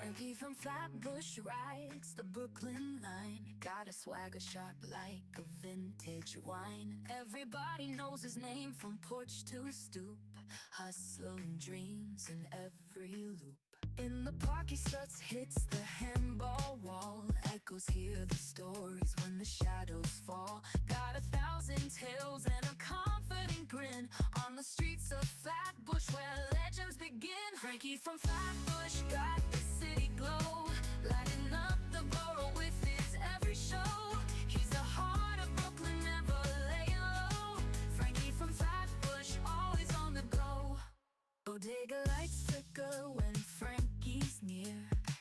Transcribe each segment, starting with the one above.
Frankie from Flatbush rides the Brooklyn line. Got a swagger sharp like a vintage wine. Everybody knows his name from porch to stoop. Hustling dreams in every loop. In the park he struts, hits the handball wall. Echoes hear the stories when the shadows fall. Got 1,000 tales and a confident grin. On the streets of Flatbush where legends begin. Frankie from Flatbush got the city glow, lighting up the borough with his every show. He's the heart of Brooklyn, never laying low. Frankie from Flatbush, always on the go. Bodega lights flicker when Frankie's near.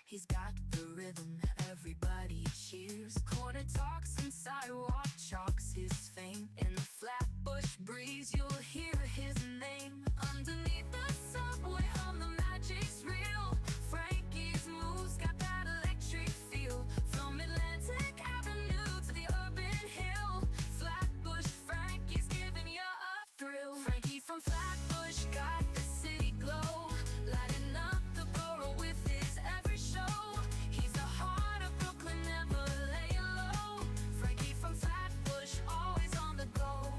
He's got the rhythm, everybody cheers. Corner talks and sidewalk chalks his fame. In the Flatbush breeze you'll hear his name. Underneath the subway hum, the magic's real. Frankie's moves got that electric feel. From Atlantic Avenue to the urban hill, Flatbush Frankie's giving you a thrill. Frankie from Flatbush got the city glow, lighting up the borough with his every show. He's the heart of Brooklyn, never laying low. Frankie from Flatbush, always on the go.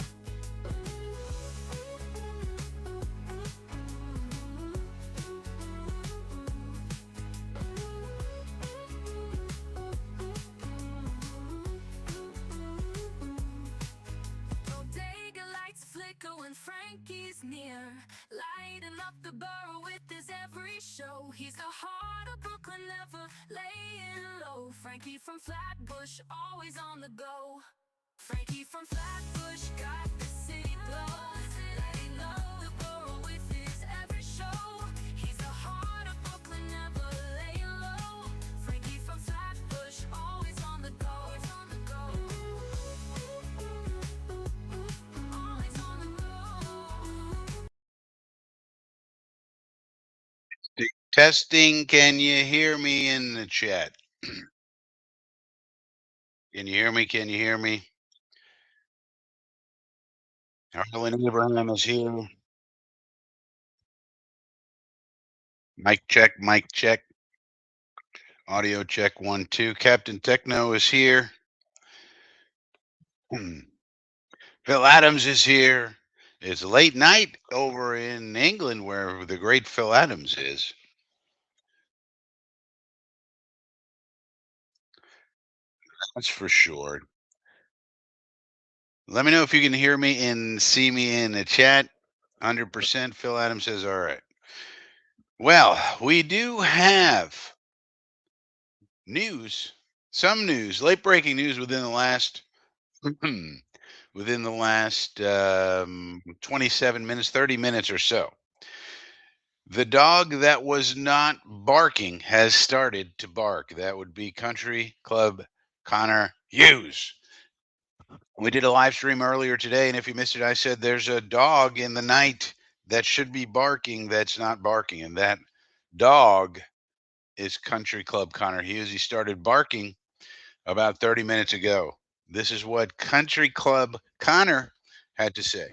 Bodega lights flicker when Frankie's near, lighting up the borough with his every show. He's the heart of Brooklyn, never laying low. Frankie from Flatbush, always on the go. Frankie from Flatbush got the city glow, lighting up the borough with his every show. He's the heart of Brooklyn, never laying low. Frankie from Flatbush, always on the go. Always on the go. Testing, can you hear me in the chat? Can you hear me? Can you hear me? Harlan Abraham is here. Mic check, mic check. Audio check 1, 2. Captain Techno is here. Phil Adams is here. It's late night over in England where the great Phil Adams is. That's for sure. Let me know if you can hear me and see me in the chat. 100%. Phil Adams says, all right. Well, we do have news, some news, late breaking news within the last 27 minutes, 30 minutes or so. The dog that was not barking has started to bark. That would be Country Club Connor Hughes. We did a live stream earlier today, and if you missed it, I said there's a dog in the night that should be barking that's not barking, and that dog is Country Club Connor Hughes. He started barking about 30 minutes ago. This is what Country Club Connor had to say.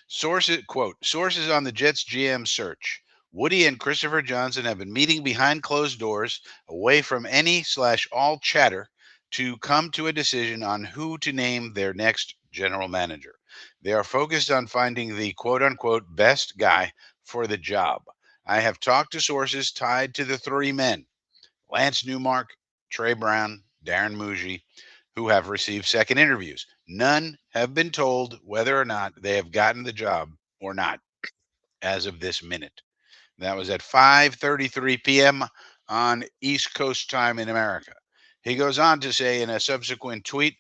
Sources, quote, sources on the Jets GM search. Woody and Christopher Johnson have been meeting behind closed doors, away from any / all chatter, to come to a decision on who to name their next general manager. They are focused on finding the quote unquote best guy for the job. I have talked to sources tied to the three men, Lance Newmark, Trey Brown, Darren Muji, who have received second interviews. None have been told whether or not they have gotten the job or not as of this minute. That was at 5:33 p.m. on East Coast time in America. He goes on to say in a subsequent tweet,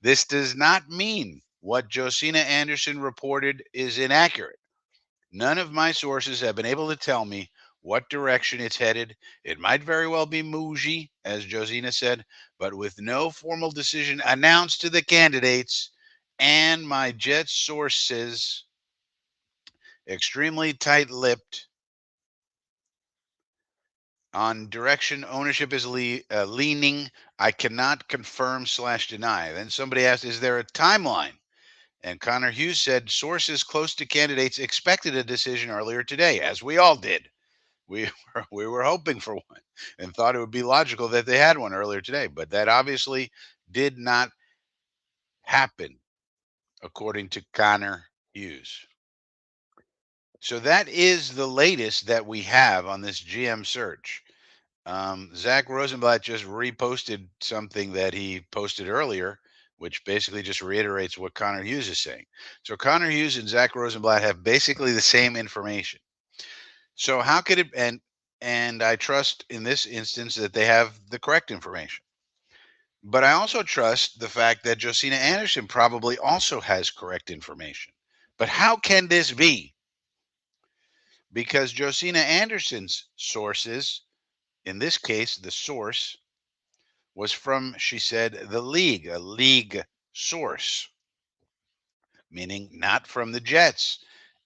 this does not mean what Josina Anderson reported is inaccurate. None of my sources have been able to tell me what direction it's headed. It might very well be Muji, as Josina said, but with no formal decision announced to the candidates, and my Jets sources, extremely tight-lipped on direction ownership is leaning, I cannot confirm / deny. Then somebody asked, is there a timeline? And Connor Hughes said sources close to candidates expected a decision earlier today, as we all did. We we were hoping for one and thought it would be logical that they had one earlier today, but that obviously did not happen, according to Connor Hughes. So that is the latest that we have on this GM search. Zach Rosenblatt just reposted something that he posted earlier, which basically just reiterates what Connor Hughes is saying. So Connor Hughes and Zach Rosenblatt have basically the same information. So how could it and I trust in this instance that they have the correct information. But I also trust the fact that Josina Anderson probably also has correct information. But how can this be? Because Josina Anderson's sources, in this case, the source was from, she said, the league, a league source, meaning not from the Jets.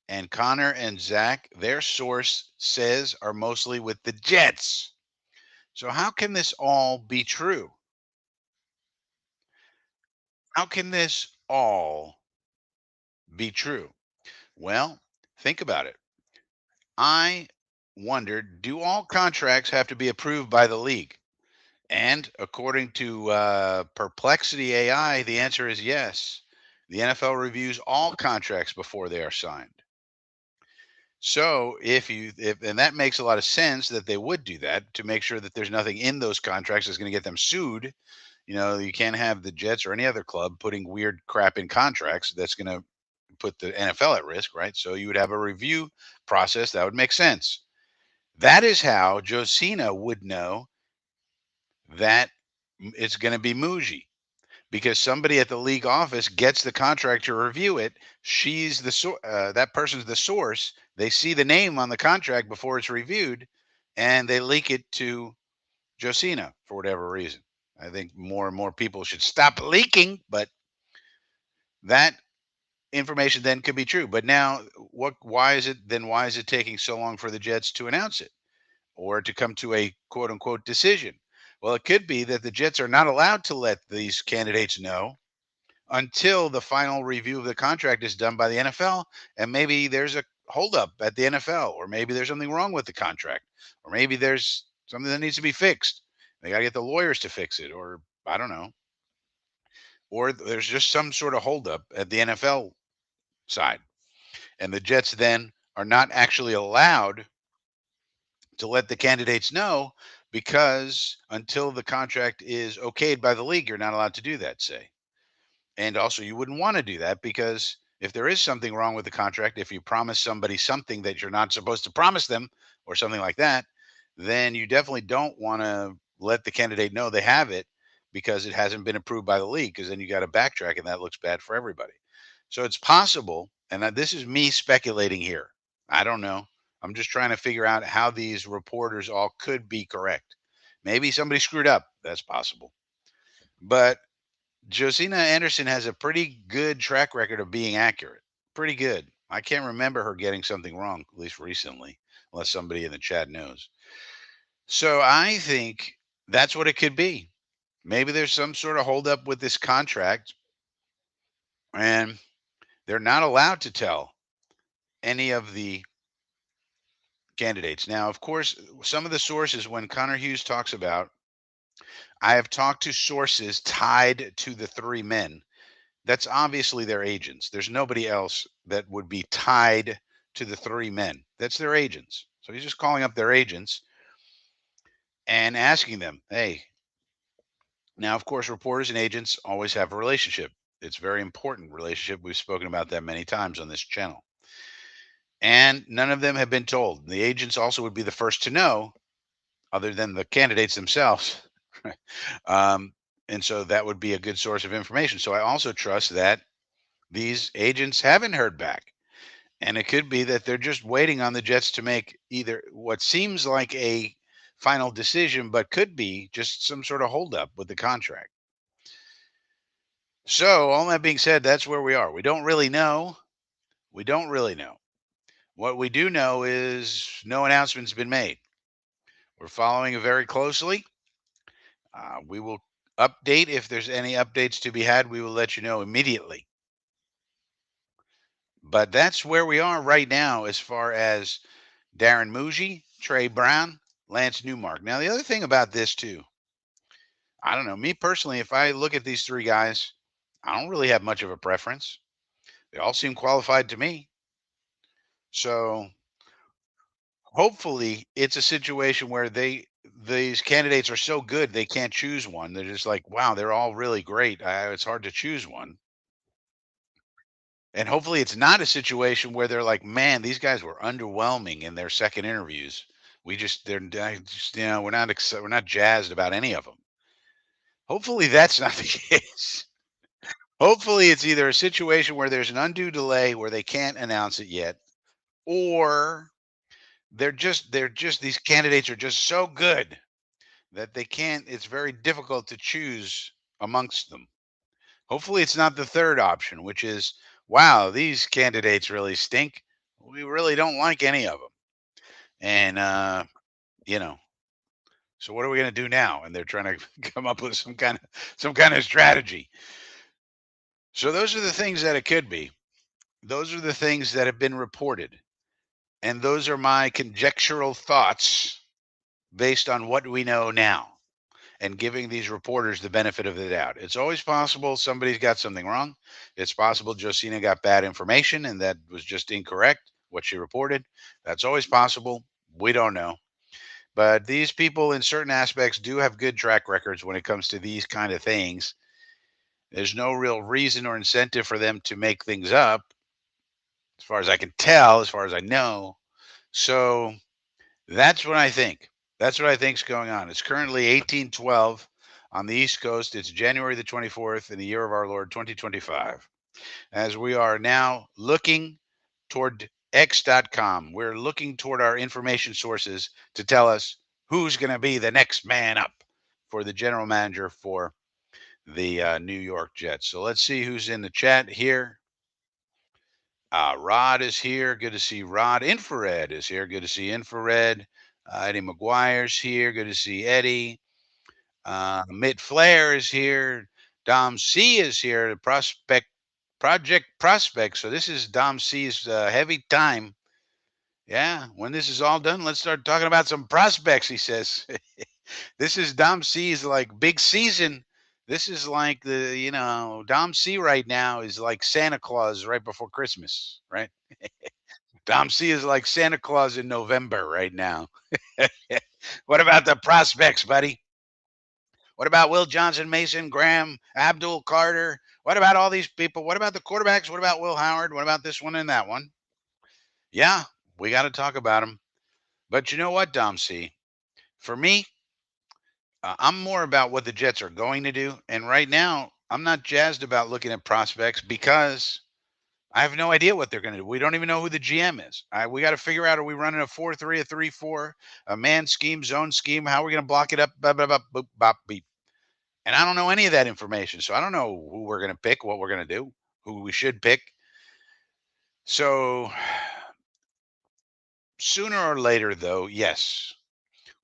And Connor and Zach, their source says, are mostly with the Jets. So how can this all be true? How can this all be true? Well, think about it. I wondered, do all contracts have to be approved by the league? And according to Perplexity AI, the answer is yes. The NFL reviews all contracts before they are signed. So if and that makes a lot of sense that they would do that to make sure that there's nothing in those contracts that's going to get them sued. You can't have the Jets or any other club putting weird crap in contracts that's going to put the NFL at risk, right? So you would have a review process that would make sense. That is how Josina would know that it's going to be Muji because somebody at the league office gets the contract to review it. She's that person's the source. They see the name on the contract before it's reviewed, and they leak it to Josina for whatever reason. I think more and more people should stop leaking, but that information then could be true. But now, what? Why is it then? Why is it taking so long for the Jets to announce it or to come to a quote unquote decision? Well, it could be that the Jets are not allowed to let these candidates know until the final review of the contract is done by the NFL, and maybe there's a holdup at the NFL, or maybe there's something wrong with the contract, or maybe there's something that needs to be fixed. They got to get the lawyers to fix it, or I don't know, or there's just some sort of holdup at the NFL side, and the Jets then are not actually allowed to let the candidates know because until the contract is okayed by the league, you're not allowed to do that, say. And also, you wouldn't want to do that because if there is something wrong with the contract, if you promise somebody something that you're not supposed to promise them or something like that, then you definitely don't want to let the candidate know they have it because it hasn't been approved by the league, because then you got to backtrack and that looks bad for everybody. So it's possible, and this is me speculating here. I don't know. I'm just trying to figure out how these reporters all could be correct. Maybe somebody screwed up. That's possible. But Josina Anderson has a pretty good track record of being accurate. Pretty good. I can't remember her getting something wrong, at least recently, unless somebody in the chat knows. So I think that's what it could be. Maybe there's some sort of holdup with this contract, and they're not allowed to tell any of the candidates. Now, of course, some of the sources, when Connor Hughes talks about, I have talked to sources tied to the three men. That's obviously their agents. There's nobody else that would be tied to the three men. That's their agents. So he's just calling up their agents and asking them, hey, now, of course, reporters and agents always have a relationship. It's a very important relationship. We've spoken about that many times on this channel. And none of them have been told. The agents also would be the first to know, other than the candidates themselves. um, and so that would be a good source of information. So I also trust that these agents haven't heard back. And it could be that they're just waiting on the Jets to make either what seems like a final decision, but could be just some sort of holdup with the contract. So, all that being said, that's where we are. We don't really know. We don't really know. What we do know is no announcement's been made. We're following it very closely. We will update if there's any updates to be had. We will let you know immediately. But that's where we are right now as far as Darren Muji Trey Brown, Lance Newmark. Now, the other thing about this, too, I don't know. Me personally, if I look at these three guys, I don't really have much of a preference. They all seem qualified to me. So hopefully it's a situation where these candidates are so good they can't choose one. They're just like, wow, they're all really great. It's hard to choose one. And hopefully it's not a situation where they're like, man, these guys were underwhelming in their second interviews. We're not jazzed about any of them. Hopefully that's not the case. Hopefully it's either a situation where there's an undue delay where they can't announce it yet, or they're just these candidates are just so good that they can't it's very difficult to choose amongst them. Hopefully it's not the third option, which is, wow, these candidates really stink. We really don't like any of them. And you know, so what are we going to do now? And they're trying to come up with some kind of strategy. So those are the things that it could be. Those are the things that have been reported. And those are my conjectural thoughts based on what we know now, and giving these reporters the benefit of the doubt. It's always possible somebody's got something wrong. It's possible Josina got bad information and that was just incorrect, what she reported. That's always possible. We don't know. But these people, in certain aspects, do have good track records when it comes to these kind of things. There's no real reason or incentive for them to make things up, as far as I can tell, as far as I know. So that's what I think. That's what I think is going on. It's currently 1812 on the East Coast. It's January the 24th in the year of our Lord 2025. As we are now looking toward X.com, we're looking toward our information sources to tell us who's going to be the next man up for the general manager for the New York Jets. So let's see who's in the chat here. Rod is here. Good to see Rod. Infrared is here. Good to see Infrared. Eddie McGuire's here. Good to see Eddie. Mitt Flair is here. Dom C is here. The Project Prospect. So this is Dom C's heavy time. Yeah, when this is all done, let's start talking about some prospects, he says. This is Dom C's like big season. This is like Dom C right now is like Santa Claus right before Christmas, right? Dom C is like Santa Claus in November right now. What about the prospects, buddy? What about Will Johnson, Mason Graham, Abdul Carter? What about all these people? What about the quarterbacks? What about Will Howard? What about this one and that one? Yeah, we got to talk about them. But you know what, Dom C? For me, I'm more about what the Jets are going to do. And right now, I'm not jazzed about looking at prospects because I have no idea what they're going to do. We don't even know who the GM is. We got to figure out, are we running a 4-3, a 3-4, a man scheme, zone scheme? How are we going to block it up? Blah, blah, blah, boop, bop, beep. And I don't know any of that information. So I don't know who we're going to pick, what we're going to do, who we should pick. So sooner or later, though, yes,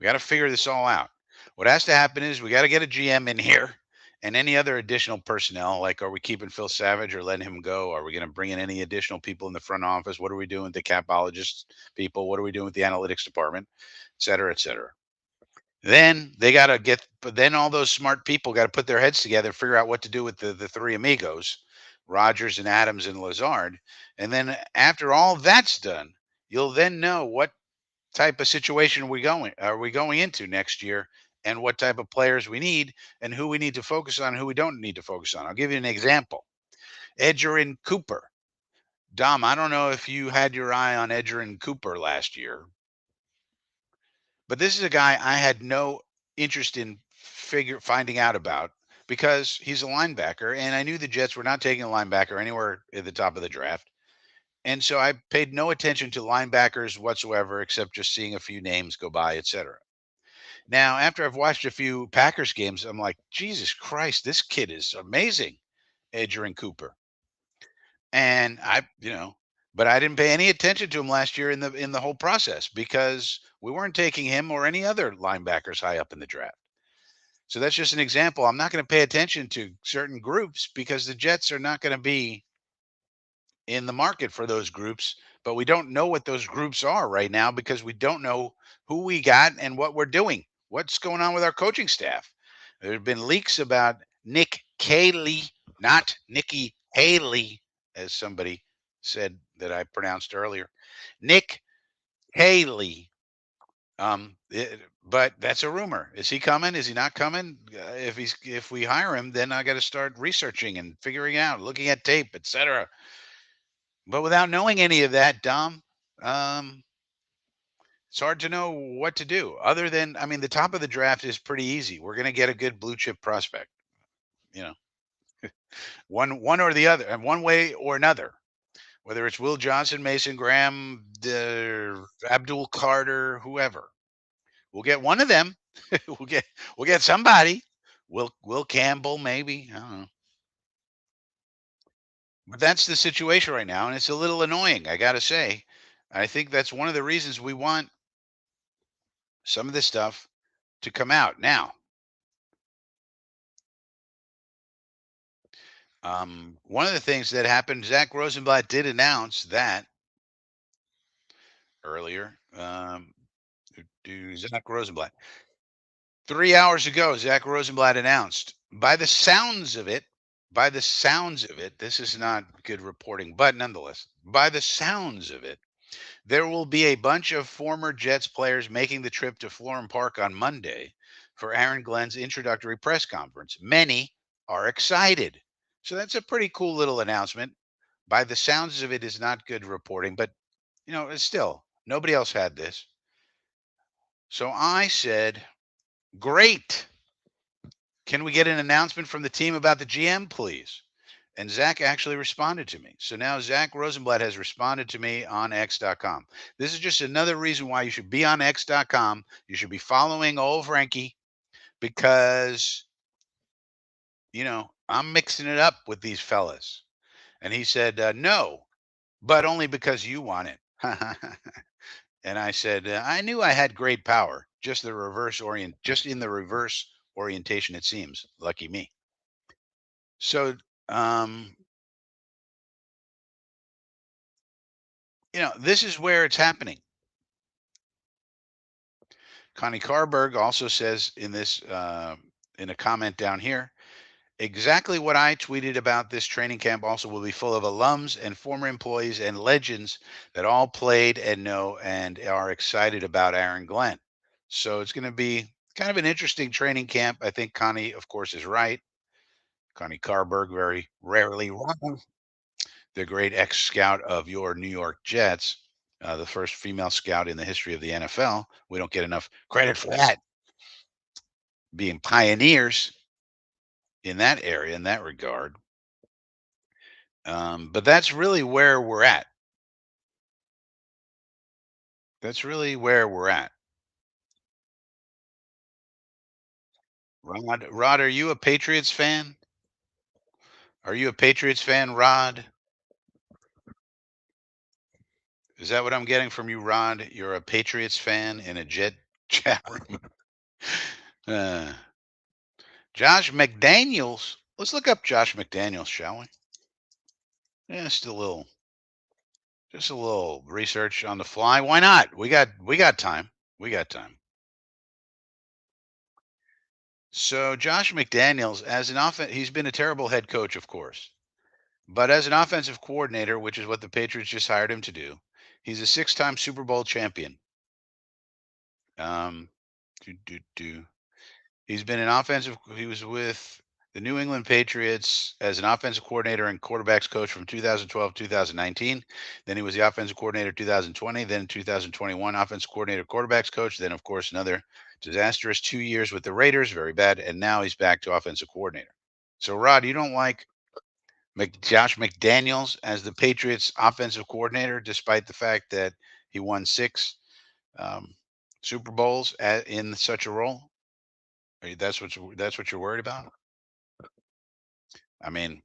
we got to figure this all out. What has to happen is we got to get a GM in here and any other additional personnel. Like, are we keeping Phil Savage or letting him go? Are we going to bring in any additional people in the front office? What are we doing with the capologists people? What are we doing with the analytics department, et cetera, et cetera? Then they got to but then all those smart people got to put their heads together, figure out what to do with the three amigos, Rodgers and Adams and Lazard. And then after all that's done, you'll then know what type of situation are we going into next year, and what type of players we need, and who we need to focus on, who we don't need to focus on. I'll give you an example. Edgerrin Cooper. Dom, I don't know if you had your eye on Edgerrin Cooper last year, but this is a guy I had no interest in finding out about because he's a linebacker, and I knew the Jets were not taking a linebacker anywhere at the top of the draft. And so I paid no attention to linebackers whatsoever, except just seeing a few names go by, etc. Now, after I've watched a few Packers games, I'm like, Jesus Christ, this kid is amazing, Adrian Cooper. And but I didn't pay any attention to him last year in the whole process because we weren't taking him or any other linebackers high up in the draft. So that's just an example. I'm not going to pay attention to certain groups because the Jets are not going to be in the market for those groups but we don't know what those groups are right now because we don't know who we got and what we're doing. What's going on with our coaching staff? There have been leaks about Nick Haley, not Nikki Haley, as somebody said that I pronounced earlier. Nick Haley. But that's a rumor. Is he coming? Is he not coming? If we hire him, then I got to start researching and figuring out, looking at tape, etc. But without knowing any of that, Dom, um, it's hard to know what to do. Other than, I mean, the top of the draft is pretty easy. We're going to get a good blue chip prospect. You know, one or the other, and one way or another. Whether it's Will Johnson, Mason Graham, Abdul Carter, whoever, we'll get one of them. we'll get we'll get somebody. Will Campbell, maybe. I don't know. But that's the situation right now, and it's a little annoying, I gotta say. I think that's one of the reasons we want some of this stuff to come out now. One of the things that happened, Zach Rosenblatt did announce that earlier. Zach Rosenblatt. 3 hours ago, Zach Rosenblatt announced, by the sounds of it, this is not good reporting, but nonetheless, by the sounds of it, there will be a bunch of former Jets players making the trip to Florham Park on Monday for Aaron Glenn's introductory press conference. Many are excited. So that's a pretty cool little announcement. By the sounds of it is not good reporting, but it's still nobody else had this. So I said, "Great. Can we get an announcement from the team about the GM, please?" And Zach actually responded to me. So now Zach Rosenblatt has responded to me on X.com. This is just another reason why you should be on X.com. You should be following old Frankie because, I'm mixing it up with these fellas. And he said, no, but only because you want it. And I said, I knew I had great power, just in the reverse orientation, it seems. Lucky me. So, um, this is where it's happening. Connie Carberg also says in a comment down here, exactly what I tweeted about this training camp also will be full of alums and former employees and legends that all played and know and are excited about Aaron Glenn. So it's going to be kind of an interesting training camp. I think Connie, of course, is right. Connie Carberg, very rarely wrong. The great ex scout of your New York Jets, the first female scout in the history of the NFL. We don't get enough credit for that, being pioneers in that area, in that regard. But that's really where we're at. That's really where we're at. Rod, are you a Patriots fan? Are you a Patriots fan, Rod? Is that what I'm getting from you, Rod? You're a Patriots fan in a Jet chat room. Uh, Josh McDaniels. Let's look up Josh McDaniels, shall we? Yeah, just a little research on the fly. Why not? We got time. We got time. So Josh McDaniels, he's been a terrible head coach, of course. But as an offensive coordinator, which is what the Patriots just hired him to do, he's a six-time Super Bowl champion. Um, do, do, do. He was with the New England Patriots as an offensive coordinator and quarterbacks coach from 2012 2019. Then he was the offensive coordinator 2020. Then 2021, offensive coordinator, quarterbacks coach. Then, of course, another disastrous 2 years with the Raiders, very bad. And now he's back to offensive coordinator. So, Rod, you don't like Josh McDaniels as the Patriots offensive coordinator, despite the fact that he won six um, Super Bowls in such a role? That's what you're worried about? I mean,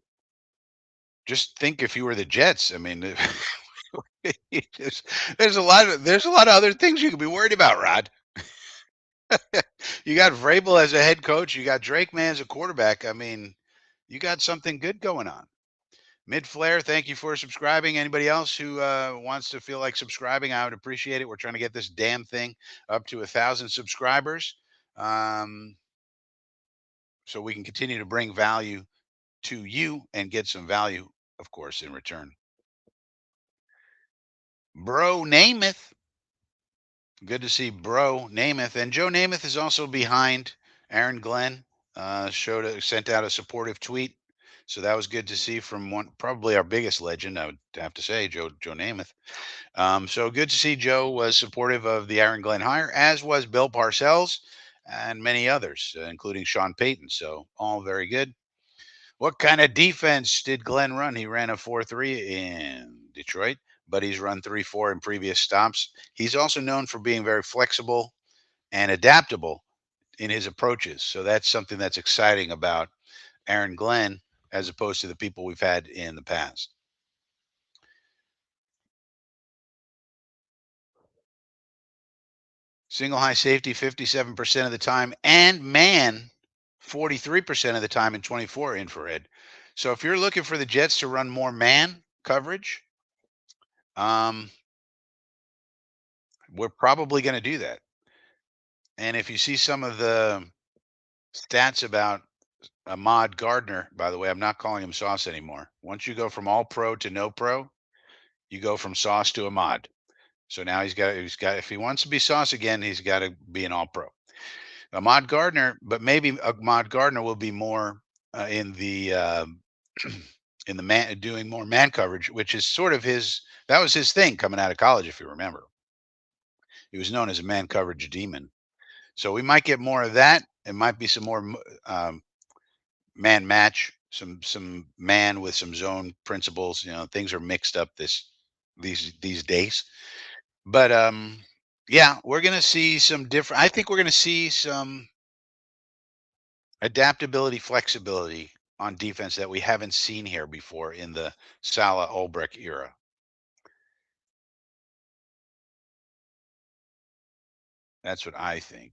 just think if you were the Jets. I mean, there's a lot of other things you could be worried about, Rod. You got Vrabel as a head coach. You got Drake May as a quarterback. I mean, you got something good going on. Mid Flare, thank you for subscribing. Anybody else who wants to feel like subscribing, I would appreciate it. We're trying to get this damn thing up to 1,000 subscribers, um, so we can continue to bring value to you and get some value, of course, in return. Bro Namath, good to see Bro Namath, and Joe Namath is also behind Aaron Glenn. Sent out a supportive tweet, so that was good to see from one, probably our biggest legend, I would have to say, Joe Namath. So good to see Joe was supportive of the Aaron Glenn hire, as was Bill Parcells and many others, including Sean Payton. So all very good. What kind of defense did Glenn run? He ran a 4-3 in Detroit, but he's run 3-4 in previous stops. He's also known for being very flexible and adaptable in his approaches. So that's something that's exciting about Aaron Glenn as opposed to the people we've had in the past. Single high safety 57% of the time, and man 43% of the time in 24 infrared. So if you're looking for the Jets to run more man coverage, um, we're probably going to do that. And if you see some of the stats about Ahmad Gardner, by the way, I'm not calling him Sauce anymore. Once you go from all pro to no pro, you go from Sauce to Ahmad. So now he's got if he wants to be Sauce again, he's got to be an all pro. Ahmad Gardner, but maybe Ahmad Gardner will be more in the in the man doing more man coverage, which is sort of his that was his thing coming out of college, if you remember. He was known as a man coverage demon. So we might get more of that. It might be some more man match, some man with some zone principles. Things are mixed up these days. But yeah, we're gonna see some different. I think we're gonna see some adaptability, flexibility on defense that we haven't seen here before in the Salah Ulbrich era. That's what I think.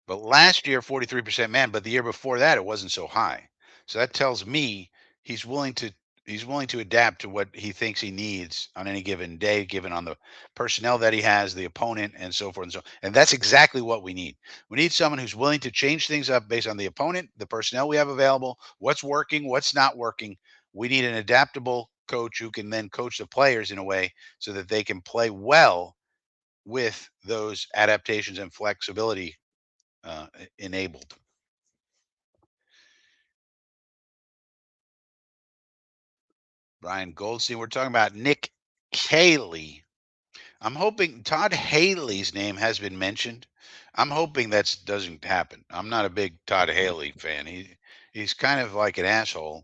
But last year, 43% man, but the year before that, it wasn't so high. So that tells me he's willing to he's willing to adapt to what he thinks he needs on any given day, given on the personnel that he has, the opponent, and so forth and so on. And that's exactly what we need. We need someone who's willing to change things up based on the opponent, the personnel we have available, what's working, what's not working. We need an adaptable coach who can then coach the players in a way so that they can play well with those adaptations and flexibility enabled. Brian Goldstein. We're talking about Nick Haley. I'm hoping Todd Haley's name has been mentioned. I'm hoping that doesn't happen. I'm not a big Todd Haley fan. He's kind of like an asshole,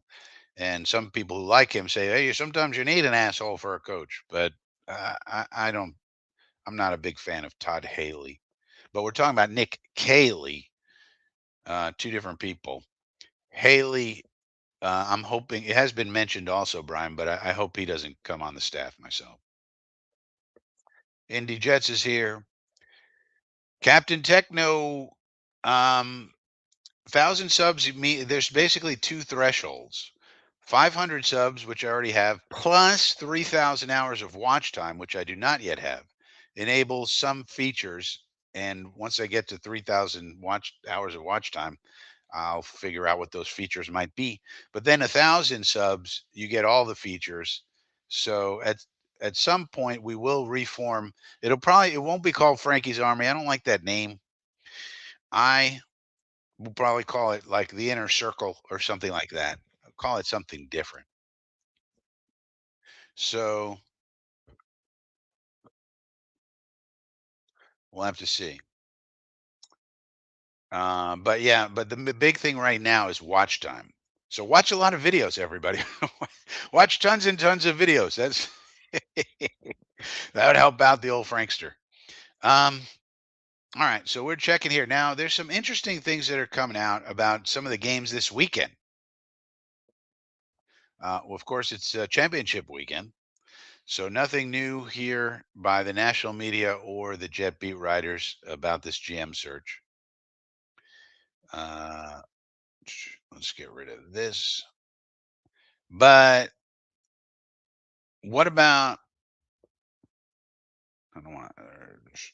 and some people who like him say, "Hey, sometimes you need an asshole for a coach." But I don't. I'm not a big fan of Todd Haley. But we're talking about Nick Haley, two different people. Haley, I'm hoping it has been mentioned also, Brian, but I hope he doesn't come on the staff myself. Indy Jets is here. Captain Techno, 1,000 subs. There's basically two thresholds: 500 subs, which I already have, plus 3,000 hours of watch time, which I do not yet have. Enables some features, and once I get to 3,000 watch hours of watch time, I'll figure out what those features might be. But then 1,000 subs, you get all the features. So at some point we will reform. It won't be called Frankie's Army. I don't like that name. I will probably call it like the Inner Circle or something like that. I'll call it something different. So we'll have to see. But yeah, but the big thing right now is watch time. So watch a lot of videos, everybody. Watch tons and tons of videos. That would help out the old Frankster. Um, all right, so we're checking here now. There's some interesting things that are coming out about some of the games this weekend. Well, of course, it's championship weekend, so nothing new here by the national media or the Jet beat writers about this GM search. Uh, let's get rid of this. But What about I don't want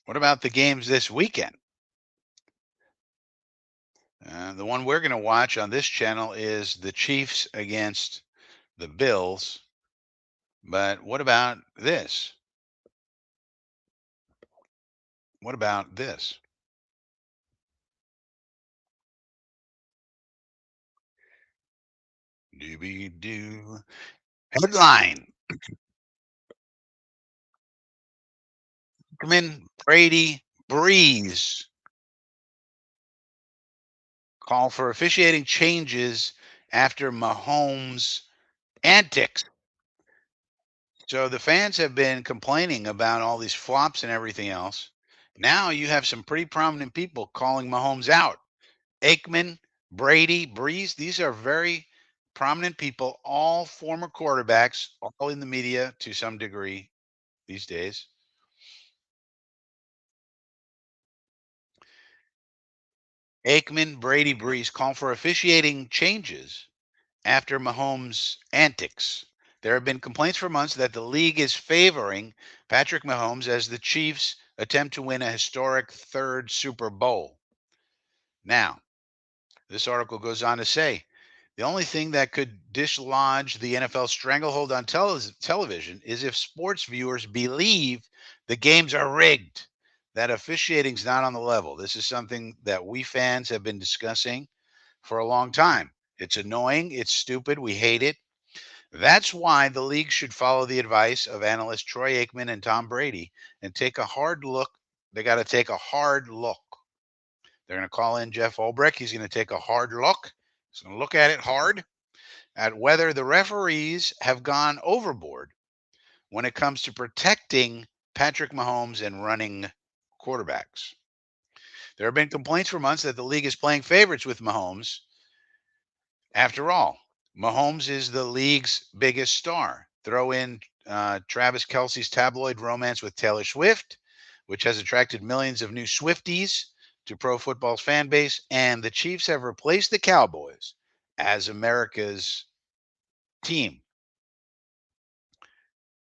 what about the games this weekend? The one we're going to watch on this channel is the Chiefs against the Bills. But what about this? What about this? Dooby doo. Headline: Hickman, Brady, Breeze call for officiating changes after Mahomes Antics. So the fans have been complaining about all these flops and everything else. Now you have some pretty prominent people calling Mahomes out. Aikman, Brady, Breeze, these are very prominent people, all former quarterbacks, all in the media to some degree these days. Aikman, Brady, Breeze call for officiating changes after Mahomes' antics. There have been complaints for months that the league is favoring Patrick Mahomes as the Chiefs attempt to win a historic third Super Bowl. Now, this article goes on to say the only thing that could dislodge the NFL stranglehold on television is if sports viewers believe the games are rigged, that officiating's not on the level. This is something that we fans have been discussing for a long time. It's annoying, it's stupid, we hate it. That's why the league should follow the advice of analysts Troy Aikman and Tom Brady and take a hard look. They got to take a hard look. They're going to call in Jeff Ulbrich. He's going to take a hard look. He's going to look at it hard at whether the referees have gone overboard when it comes to protecting Patrick Mahomes and running quarterbacks. There have been complaints for months that the league is playing favorites with Mahomes. After all, Mahomes is the league's biggest star. Throw in Travis Kelsey's tabloid romance with Taylor Swift, which has attracted millions of new Swifties to pro football's fan base, and the Chiefs have replaced the Cowboys as America's team.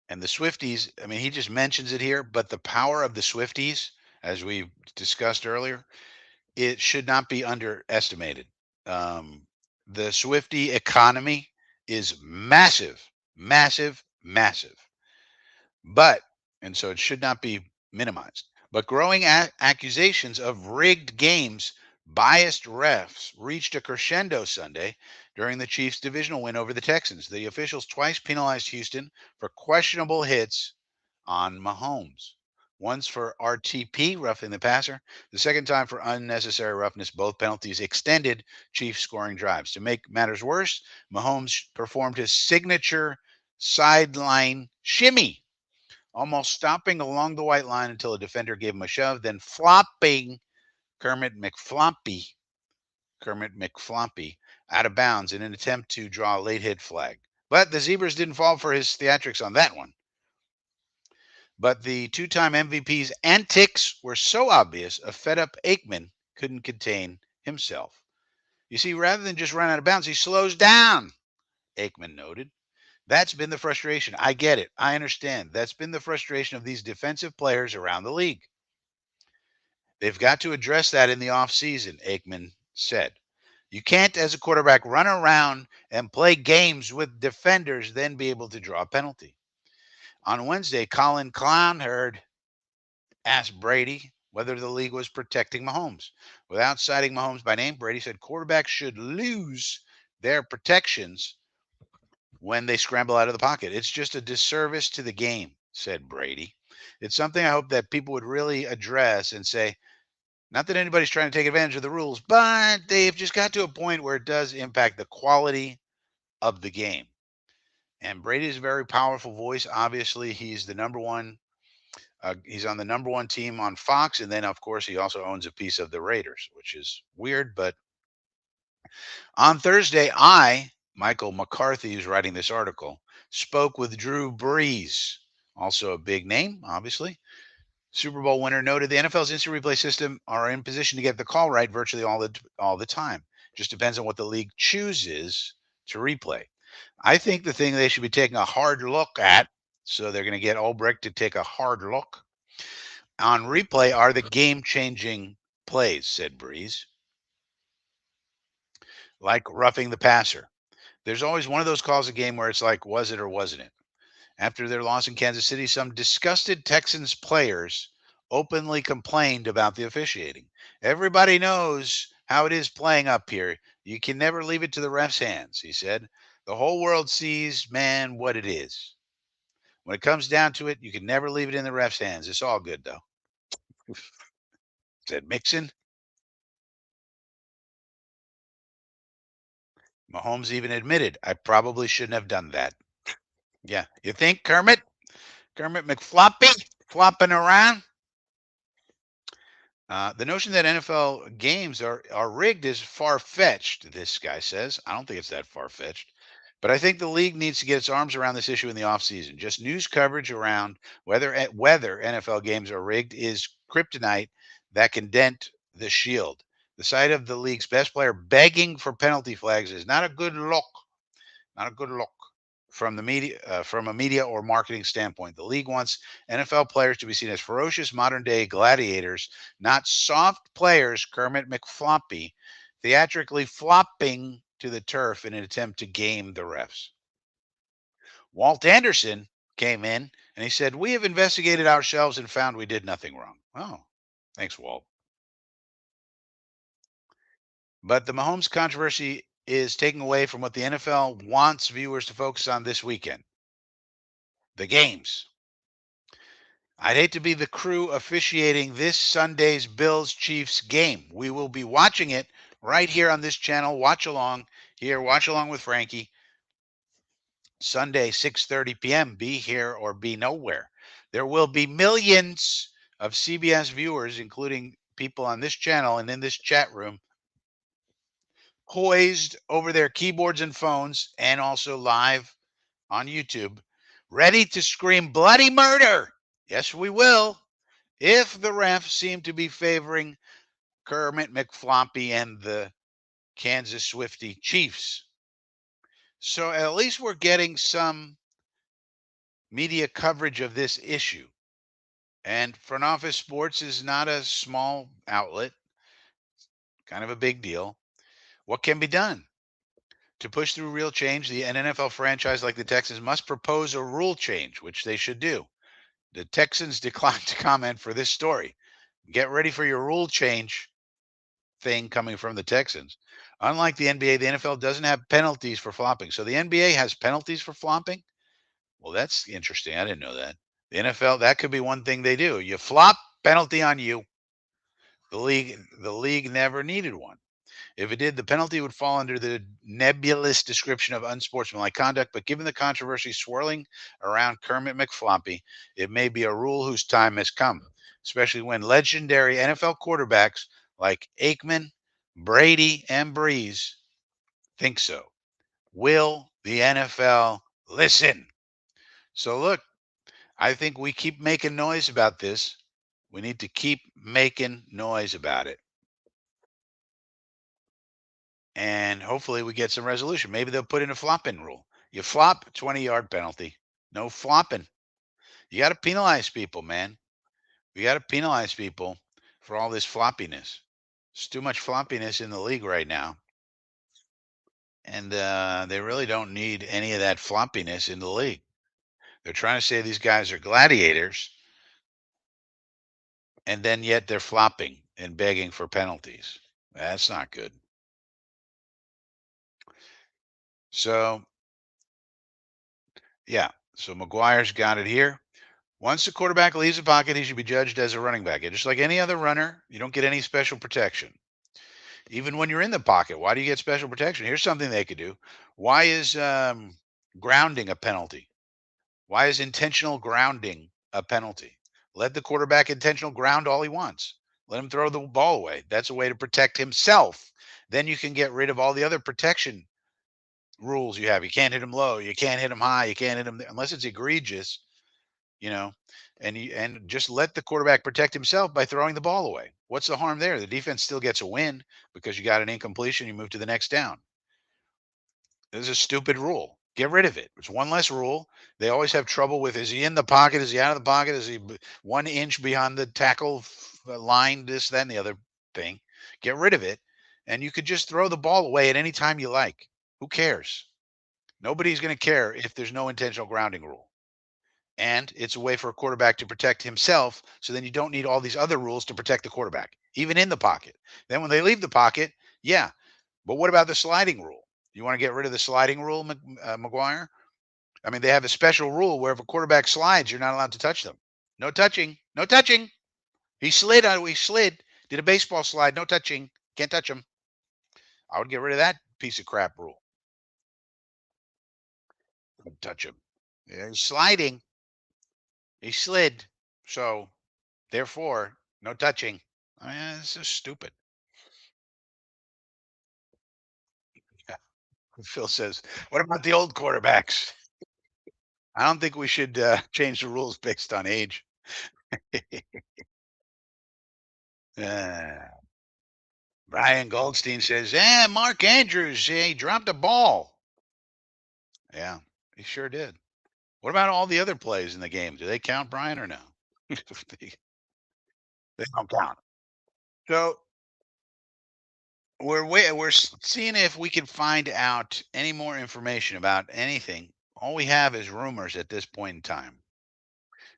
And the Swifties, I mean, he just mentions it here, but the power of the Swifties, as we discussed earlier, it should not be underestimated. Um, the Swifty economy is massive, massive, massive. But, and so it should not be minimized. But growing accusations of rigged games, biased refs reached a crescendo Sunday during the Chiefs' divisional win over the Texans. The officials twice penalized Houston for questionable hits on Mahomes. Once for RTP, roughing the passer, the second time for unnecessary roughness. Both penalties extended Chiefs scoring drives. To make matters worse, Mahomes performed his signature sideline shimmy, almost stopping along the white line until a defender gave him a shove, then flopping Kermit McFloppy, Kermit McFloppy out of bounds in an attempt to draw a late hit flag. But the Zebras didn't fall for his theatrics on that one. But the two-time MVP's antics were so obvious, a fed-up Aikman couldn't contain himself. You see, rather than just run out of bounds, he slows down, Aikman noted. That's been the frustration. I get it. I understand. That's been the frustration of these defensive players around the league. They've got to address that in the offseason, Aikman said. You can't, as a quarterback, run around and play games with defenders, then be able to draw a penalty. On Wednesday, Colin Clownherd asked Brady whether the league was protecting Mahomes. Without citing Mahomes by name, Brady said quarterbacks should lose their protections when they scramble out of the pocket. It's just a disservice to the game, said Brady. It's something I hope that people would really address and say, not that anybody's trying to take advantage of the rules, but they've just got to a point where it does impact the quality of the game. And Brady is a very powerful voice. Obviously, he's the number one. He's on the number one team on Fox, and then of course he also owns a piece of the Raiders, which is weird. But on Thursday, Michael McCarthy, who's writing this article, spoke with Drew Brees, also a big name, obviously. Super Bowl winner noted the NFL's instant replay system are in position to get the call right virtually all the time. Just depends on what the league chooses to replay. I think the thing they should be taking a hard look at So they're going to get Ulbrich to take a hard look. On replay are the game changing plays, said Breeze, like roughing the passer. There's always one of those calls a game where it's like, was it or wasn't it? After their loss in Kansas City, some disgusted Texans players openly complained about the officiating. Everybody knows how it is playing up here. You can never leave it to the ref's hands, he said. The whole world sees, man, what it is. When it comes down to it, you can never leave it in the ref's hands. It's all good, though, said Mixon. Mahomes even admitted, I probably shouldn't have done that. Yeah. You think, Kermit? Kermit McFloppy flopping around? The notion that NFL games are rigged is far fetched, this guy says. I don't think it's that far fetched. But I think the league needs to get its arms around this issue in the offseason. Just news coverage around whether NFL games are rigged is kryptonite that can dent the shield. The sight of the league's best player begging for penalty flags is not a good look. Not a good look from a media or marketing standpoint. The league wants NFL players to be seen as ferocious modern day gladiators, not soft players, Kermit McFloppy, theatrically flopping to the turf in an attempt to game the refs. Walt Anderson came in and he said, we have investigated ourselves and found we did nothing wrong. Oh, thanks, Walt. But the Mahomes controversy is taking away from what the NFL wants viewers to focus on this weekend: the games. I'd hate to be the crew officiating this Sunday's Bills Chiefs game. We will be watching it right here on this channel. Watch along here. Watch along with Frankie. Sunday, 6:30 p.m. Be here or be nowhere. There will be millions of CBS viewers, including people on this channel and in this chat room, poised over their keyboards and phones and also live on YouTube, ready to scream bloody murder. Yes, we will. If the refs seem to be favoring Kermit McFloppy and the Kansas Swifty Chiefs. So at least we're getting some media coverage of this issue. And Front Office Sports is not a small outlet, kind of a big deal. What can be done? To push through real change, an NFL franchise like the Texans must propose a rule change, which they should do. The Texans declined to comment for this story. Get ready for your rule change thing coming from the Texans. Unlike the NBA, the NFL doesn't have penalties for flopping. So the NBA has penalties for flopping? Well, that's interesting. I didn't know that. The NFL, that could be one thing they do. You flop, penalty on you. The league never needed one. If it did, the penalty would fall under the nebulous description of unsportsmanlike conduct. But given the controversy swirling around Kermit McFloppy, it may be a rule whose time has come, especially when legendary NFL quarterbacks like Aikman, Brady, and Breeze think so. Will the NFL listen? So, look, I think we keep making noise about this. We need to keep making noise about it. And hopefully we get some resolution. Maybe they'll put in a flopping rule. You flop, 20-yard penalty. No flopping. You got to penalize people, man. We got to penalize people for all this floppiness. There's too much floppiness in the league right now. And they really don't need any of that floppiness in the league. They're trying to say these guys are gladiators, and then yet they're flopping and begging for penalties. That's not good. So, yeah. So McGuire's got it here. Once the quarterback leaves the pocket, he should be judged as a running back. And just like any other runner, you don't get any special protection. Even when you're in the pocket, why do you get special protection? Here's something they could do. Why is grounding a penalty? Why is intentional grounding a penalty? Let the quarterback intentional ground all he wants. Let him throw the ball away. That's a way to protect himself. Then you can get rid of all the other protection rules you have. You can't hit him low. You can't hit him high. You can't hit him unless it's egregious, you know. And just let the quarterback protect himself by throwing the ball away. What's the harm there? The defense still gets a win because you got an incompletion. You move to the next down. This is a stupid rule. Get rid of it. It's one less rule. They always have trouble with, is he in the pocket? Is he out of the pocket? Is he 1 inch beyond the tackle line? This, that, and the other thing. Get rid of it. And you could just throw the ball away at any time you like. Who cares? Nobody's going to care if there's no intentional grounding rule. And it's a way for a quarterback to protect himself. So then you don't need all these other rules to protect the quarterback, even in the pocket. Then when they leave the pocket, yeah. But what about the sliding rule? You want to get rid of the sliding rule, McGuire? I mean, they have a special rule where if a quarterback slides, you're not allowed to touch them. No touching. No touching. He slid. He slid. Did a baseball slide. No touching. Can't touch him. I would get rid of that piece of crap rule. Don't touch him. Yeah, he's sliding. He slid. So, therefore, no touching. I mean, it's just stupid. Yeah. Phil says, what about the old quarterbacks? I don't think we should change the rules based on age. uh, Brian Goldstein says, Mark Andrews, he dropped a ball. Yeah, he sure did. What about all the other plays in the game? Do they count, Brian, or no? They don't count. So we're seeing if we can find out any more information about anything. All we have is rumors at this point in time.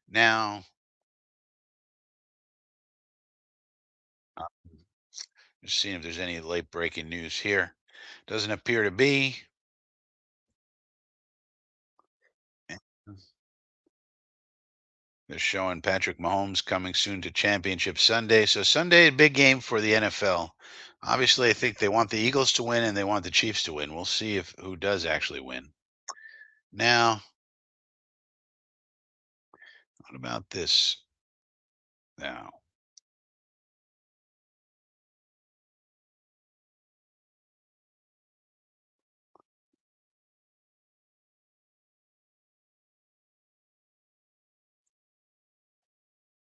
Now, uh, just seeing if there's any late breaking news here. Doesn't appear to be. They're showing Patrick Mahomes coming soon to Championship Sunday. So Sunday, big game for the NFL. Obviously, I think they want the Eagles to win and they want the Chiefs to win. We'll see if who does actually win. Now, what about this? Now,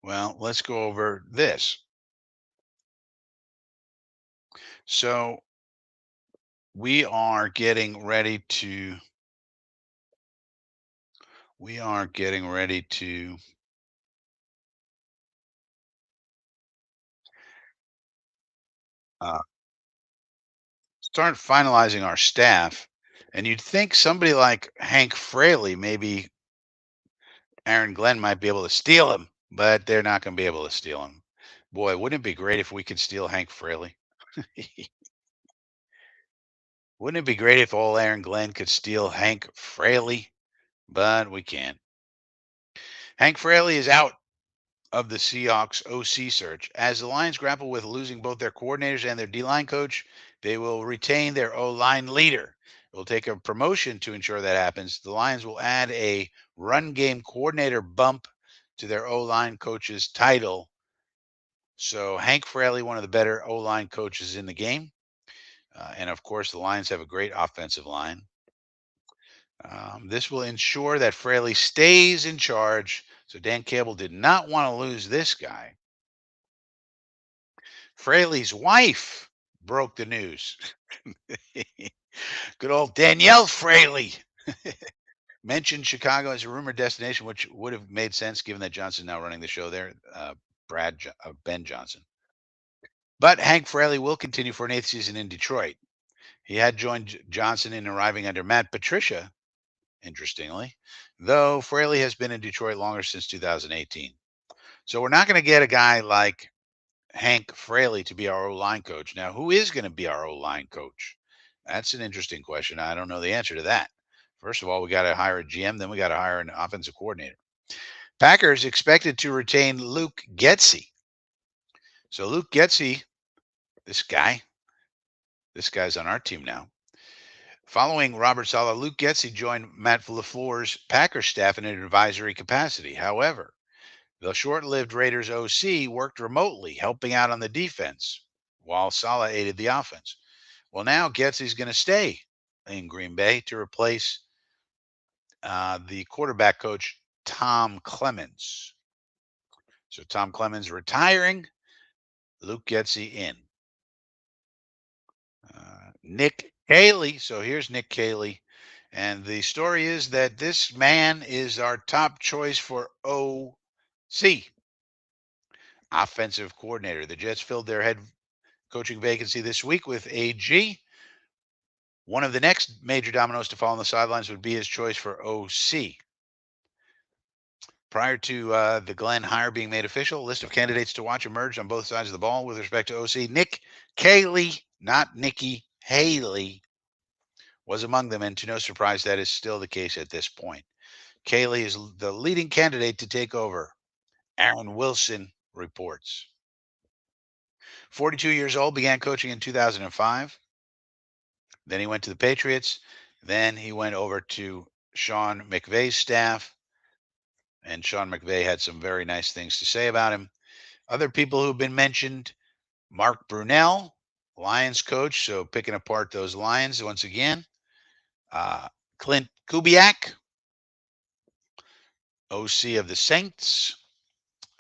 well, let's go over this. So we are getting ready to we are getting ready to uh, start finalizing our staff. And you'd think somebody like Hank Fraley, maybe Aaron Glenn might be able to steal him, but they're not going to be able to steal him. Boy, wouldn't it be great if we could steal Hank Fraley? Wouldn't it be great if old Aaron Glenn could steal Hank Fraley? But we can't. Hank Fraley is out of the Seahawks OC search. As the Lions grapple with losing both their coordinators and their D line coach, they will retain their O line leader. It will take a promotion to ensure that happens. The Lions will add a run game coordinator bump to their O line coach's title. So Hank Fraley, one of the better O line coaches in the game. And of course, the Lions have a great offensive line. This will ensure that Fraley stays in charge. So Dan Campbell did not want to lose this guy. Fraley's wife broke the news. Good old Danielle Fraley mentioned Chicago as a rumored destination, which would have made sense given that Johnson now running the show there, Ben Johnson. But Hank Fraley will continue for an eighth season in Detroit. He had joined Johnson in arriving under Matt Patricia, interestingly, though Fraley has been in Detroit longer since 2018. So we're not going to get a guy like Hank Fraley to be our O line coach. Now, who is going to be our O line coach? That's an interesting question. I don't know the answer to that. First of all, we got to hire a GM, then we got to hire an offensive coordinator. Packers expected to retain Luke Getsy. So Luke Getsy, this guy's on our team now. Following Robert Saleh, Luke Getsy joined Matt LaFleur's Packers staff in an advisory capacity. However, the short-lived Raiders OC worked remotely, helping out on the defense, while Saleh aided the offense. Well, now Getsy's going to stay in Green Bay to replace the quarterback coach, Tom Clemens. So Tom Clemens retiring, Luke Getsy in. Nick Haley. So here's Nick Haley. And the story is that this man is our top choice for OC, offensive coordinator. The Jets filled their head coaching vacancy this week with AG. One of the next major dominoes to fall on the sidelines would be his choice for OC. Prior to the Glenn hire being made official, a list of candidates to watch emerged on both sides of the ball with respect to OC. Nick Caley, not Nikki Haley, was among them, and to no surprise, that is still the case at this point. Caley is the leading candidate to take over. Aaron Wilson reports. 42 years old, began coaching in 2005. Then he went to the Patriots. Then he went over to Sean McVay's staff, and Sean McVay had some very nice things to say about him. Other people who've been mentioned: Mark Brunell, Lions coach, so picking apart those Lions once again. Clint Kubiak, OC of the Saints.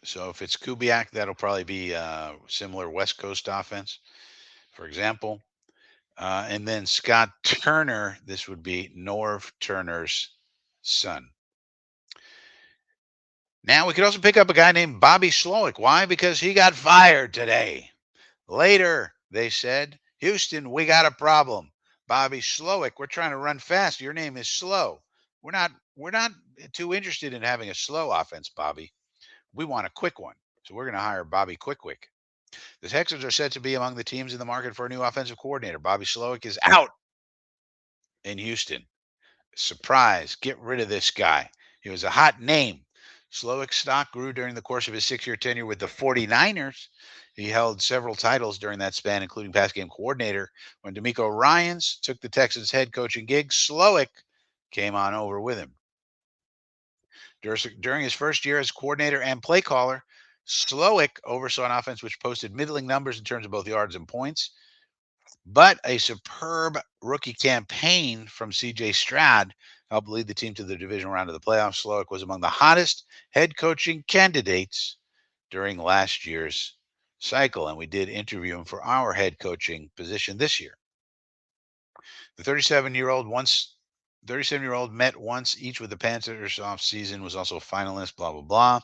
So if it's Kubiak, that'll probably be a similar West Coast offense, for example. And then Scott Turner, this would be Norv Turner's son. Now we could also pick up a guy named Bobby Slowick. Why? Because he got fired today. Later, they said, Houston, we got a problem. Bobby Slowick, we're trying to run fast. Your name is slow. We're not too interested in having a slow offense, Bobby. We want a quick one. So we're going to hire Bobby Quick. The Texans are said to be among the teams in the market for a new offensive coordinator. Bobby Slowick is out in Houston. Surprise, get rid of this guy. He was a hot name. Slowick's stock grew during the course of his 6-year tenure with the 49ers. He held several titles during that span, including pass game coordinator. When D'Amico Ryans took the Texans head coaching gig, Slowick came on over with him. During his first year as coordinator and play caller, Slowick oversaw an offense which posted middling numbers in terms of both yards and points. But a superb rookie campaign from CJ Stroud helped lead the team to the division round of the playoffs. Slowick was among the hottest head coaching candidates during last year's cycle, and we did interview him for our head coaching position this year. The 37-year-old met once each with the Panthers off season, was also a finalist, blah, blah, blah.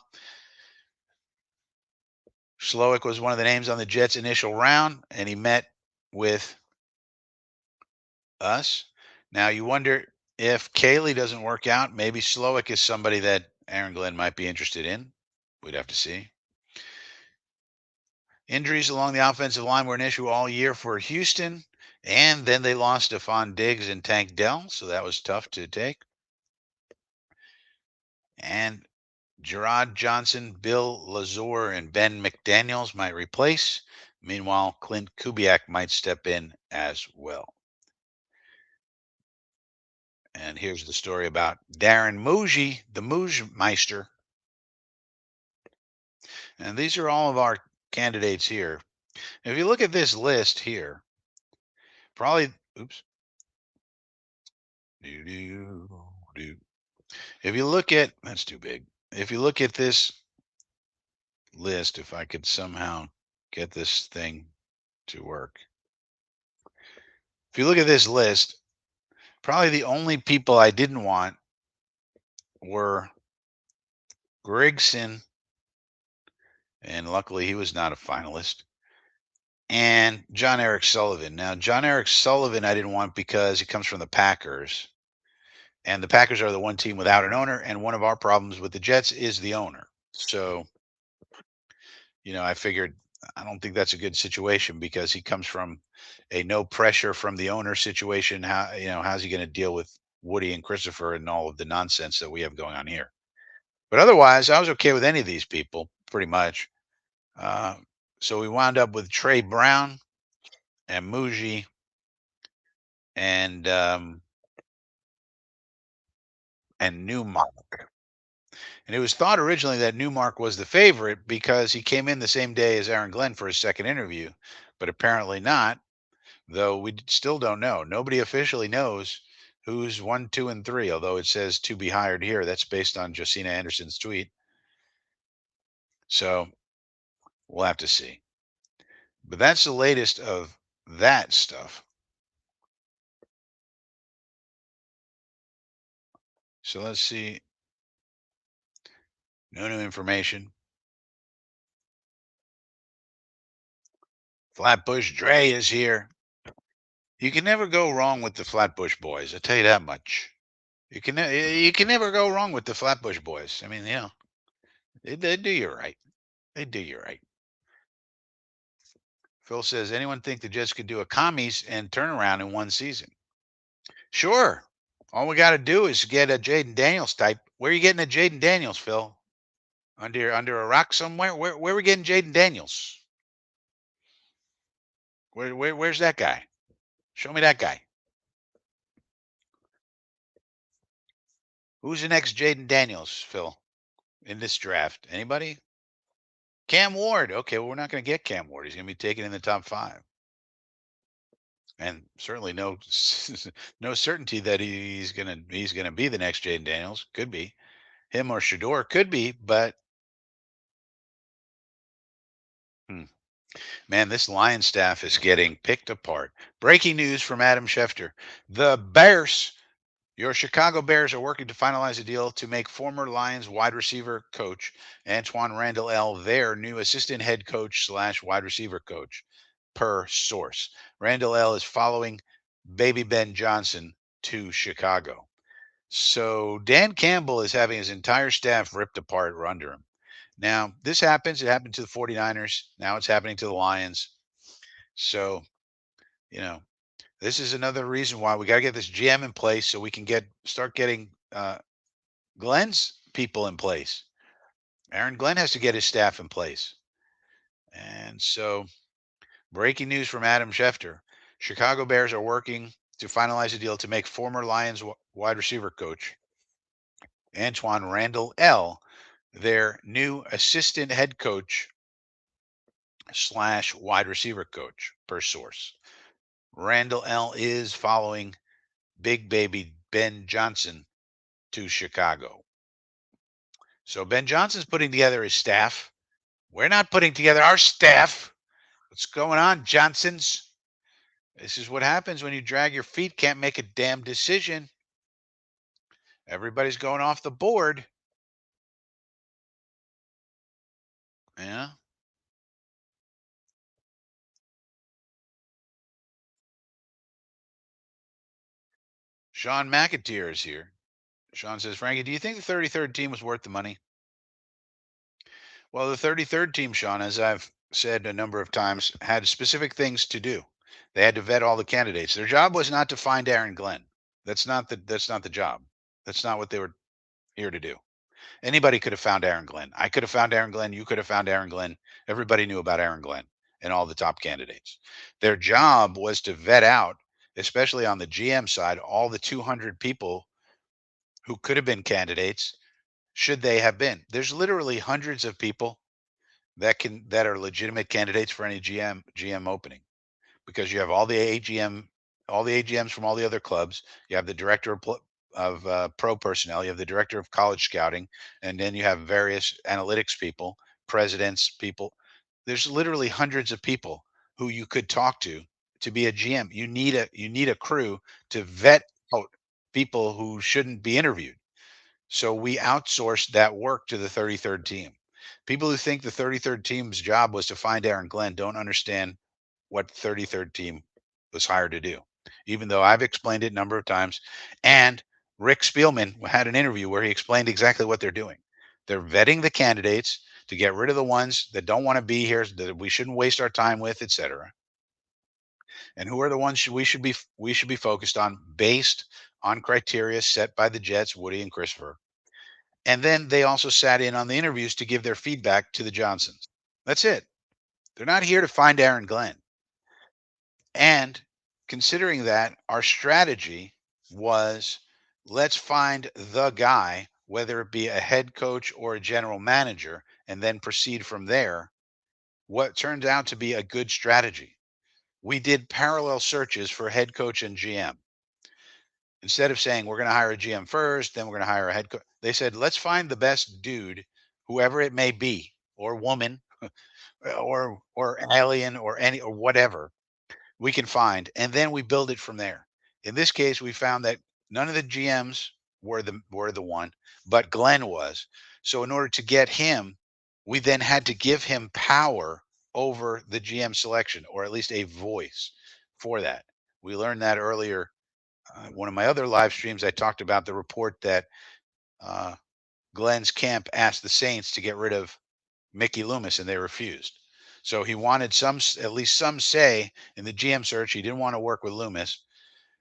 Slowick was one of the names on the Jets' initial round, and he met with us. Now you wonder if Caley doesn't work out, maybe Slowick is somebody that Aaron Glenn might be interested in. We'd have to see. Injuries along the offensive line were an issue all year for Houston, and then they lost Stephon Diggs and Tank Dell, so that was tough to take. And Gerard Johnson, Bill Lazor, and Ben McDaniels might replace. Meanwhile, Clint Kubiak might step in as well. And here's the story about Darren Muji, the Mujmeister. And these are all of our candidates here. If you look at this list here, probably, oops. If you look at, that's too big. If you look at this list, if I could somehow get this thing to work. If you look at this list, probably the only people I didn't want were Grigson, and luckily he was not a finalist, and John Eric Sullivan. Now, John Eric Sullivan I didn't want because he comes from the Packers, and the Packers are the one team without an owner, and one of our problems with the Jets is the owner. So, I figured I don't think that's a good situation because he comes from a no pressure from the owner situation. How's he going to deal with Woody and Christopher and all of the nonsense that we have going on here? But otherwise, I was okay with any of these people pretty much. Uh, so we wound up with Trey Brown and Muji and Newmark. And it was thought originally that Newmark was the favorite because he came in the same day as Aaron Glenn for his second interview, but apparently not. Though we still don't know. Nobody officially knows who's 1, 2, and 3. Although it says to be hired here, that's based on Josina Anderson's tweet. So we'll have to see. But that's the latest of that stuff. So let's see. No new information. Flatbush Dre is here. You can never go wrong with the Flatbush Boys. I tell you that much. You can never go wrong with the Flatbush Boys. I mean, they do you right. They do you right. Phil says, anyone think the Jets could do a commies and turnaround in one season? Sure. All we got to do is get a Jaden Daniels type. Where are you getting a Jaden Daniels, Phil? Under a rock somewhere? Where are we getting Jaden Daniels? Where's that guy? Show me that guy. Who's the next Jaden Daniels, Phil, in this draft? Anybody? Cam Ward. Okay, well, we're not going to get Cam Ward. He's going to be taken in the top 5. And certainly no no certainty that he's gonna be the next Jaden Daniels. Could be him or Shador. Could be, but hmm, man, this Lions staff is getting picked apart. Breaking news from Adam Schefter: the Bears, your Chicago Bears, are working to finalize a deal to make former Lions wide receiver coach Antoine Randall L. their new assistant head coach slash wide receiver coach, per source. Randall L. is following Baby Ben Johnson to Chicago. So Dan Campbell is having his entire staff ripped apart under him. Now, this happens. It happened to the 49ers. Now it's happening to the Lions. So, you know, this is another reason why we got to get this GM in place so we can start getting Glenn's people in place. Aaron Glenn has to get his staff in place. And so, breaking news from Adam Schefter: Chicago Bears are working to finalize a deal to make former Lions wide receiver coach Antoine Randall L. their new assistant head coach slash wide receiver coach, per source. Randall L. is following Big Baby Ben Johnson to Chicago. So Ben Johnson's putting together his staff. We're not putting together our staff. What's going on, Johnsons? This is what happens when you drag your feet, can't make a damn decision. Everybody's going off the board. Yeah. Sean McAteer is here. Sean says, Frankie, do you think the 33rd team was worth the money? Well, the 33rd team, Sean, as I've said a number of times, had specific things to do. They had to vet all the candidates. Their job was not to find Aaron Glenn. That's not the job. That's not what they were here to do. Anybody could have found Aaron Glenn. I could have found Aaron Glenn. You could have found Aaron Glenn. Everybody knew about Aaron Glenn and all the top candidates. Their job was to vet out, especially on the GM side, all the 200 people who could have been candidates should they have been. There's literally hundreds of people that are legitimate candidates for any GM opening, because you have all the AGMs from all the other clubs. You have the director of pro personnel. You have the director of college scouting, and then you have various analytics people, presidents, people. There's literally hundreds of people who you could talk to be a GM. You need a crew to vet out people who shouldn't be interviewed. So we outsourced that work to the 33rd team. People who think the 33rd team's job was to find Aaron Glenn don't understand what 33rd team was hired to do, even though I've explained it a number of times. And Rick Spielman had an interview where he explained exactly what they're doing. They're vetting the candidates to get rid of the ones that don't want to be here, that we shouldn't waste our time with, etc. And who are the ones we should be focused on based on criteria set by the Jets, Woody and Christopher. And then they also sat in on the interviews to give their feedback to the Johnsons. That's it. They're not here to find Aaron Glenn. And considering that, our strategy was, let's find the guy, whether it be a head coach or a general manager, and then proceed from there. What turned out to be a good strategy. We did parallel searches for head coach and GM. Instead of saying we're going to hire a GM first, then we're going to hire a head coach, they said, let's find the best dude, whoever it may be, or woman, or alien, or any or whatever we can find, and then we build it from there. In this case, we found that none of the GMs were the one, but Glenn was. So in order to get him, we then had to give him power over the GM selection, or at least a voice for that. We learned that earlier. One of my other live streams, I talked about the report that uh, Glenn's camp asked the Saints to get rid of Mickey Loomis, and they refused. So he wanted at least some say in the GM search. He didn't want to work with Loomis.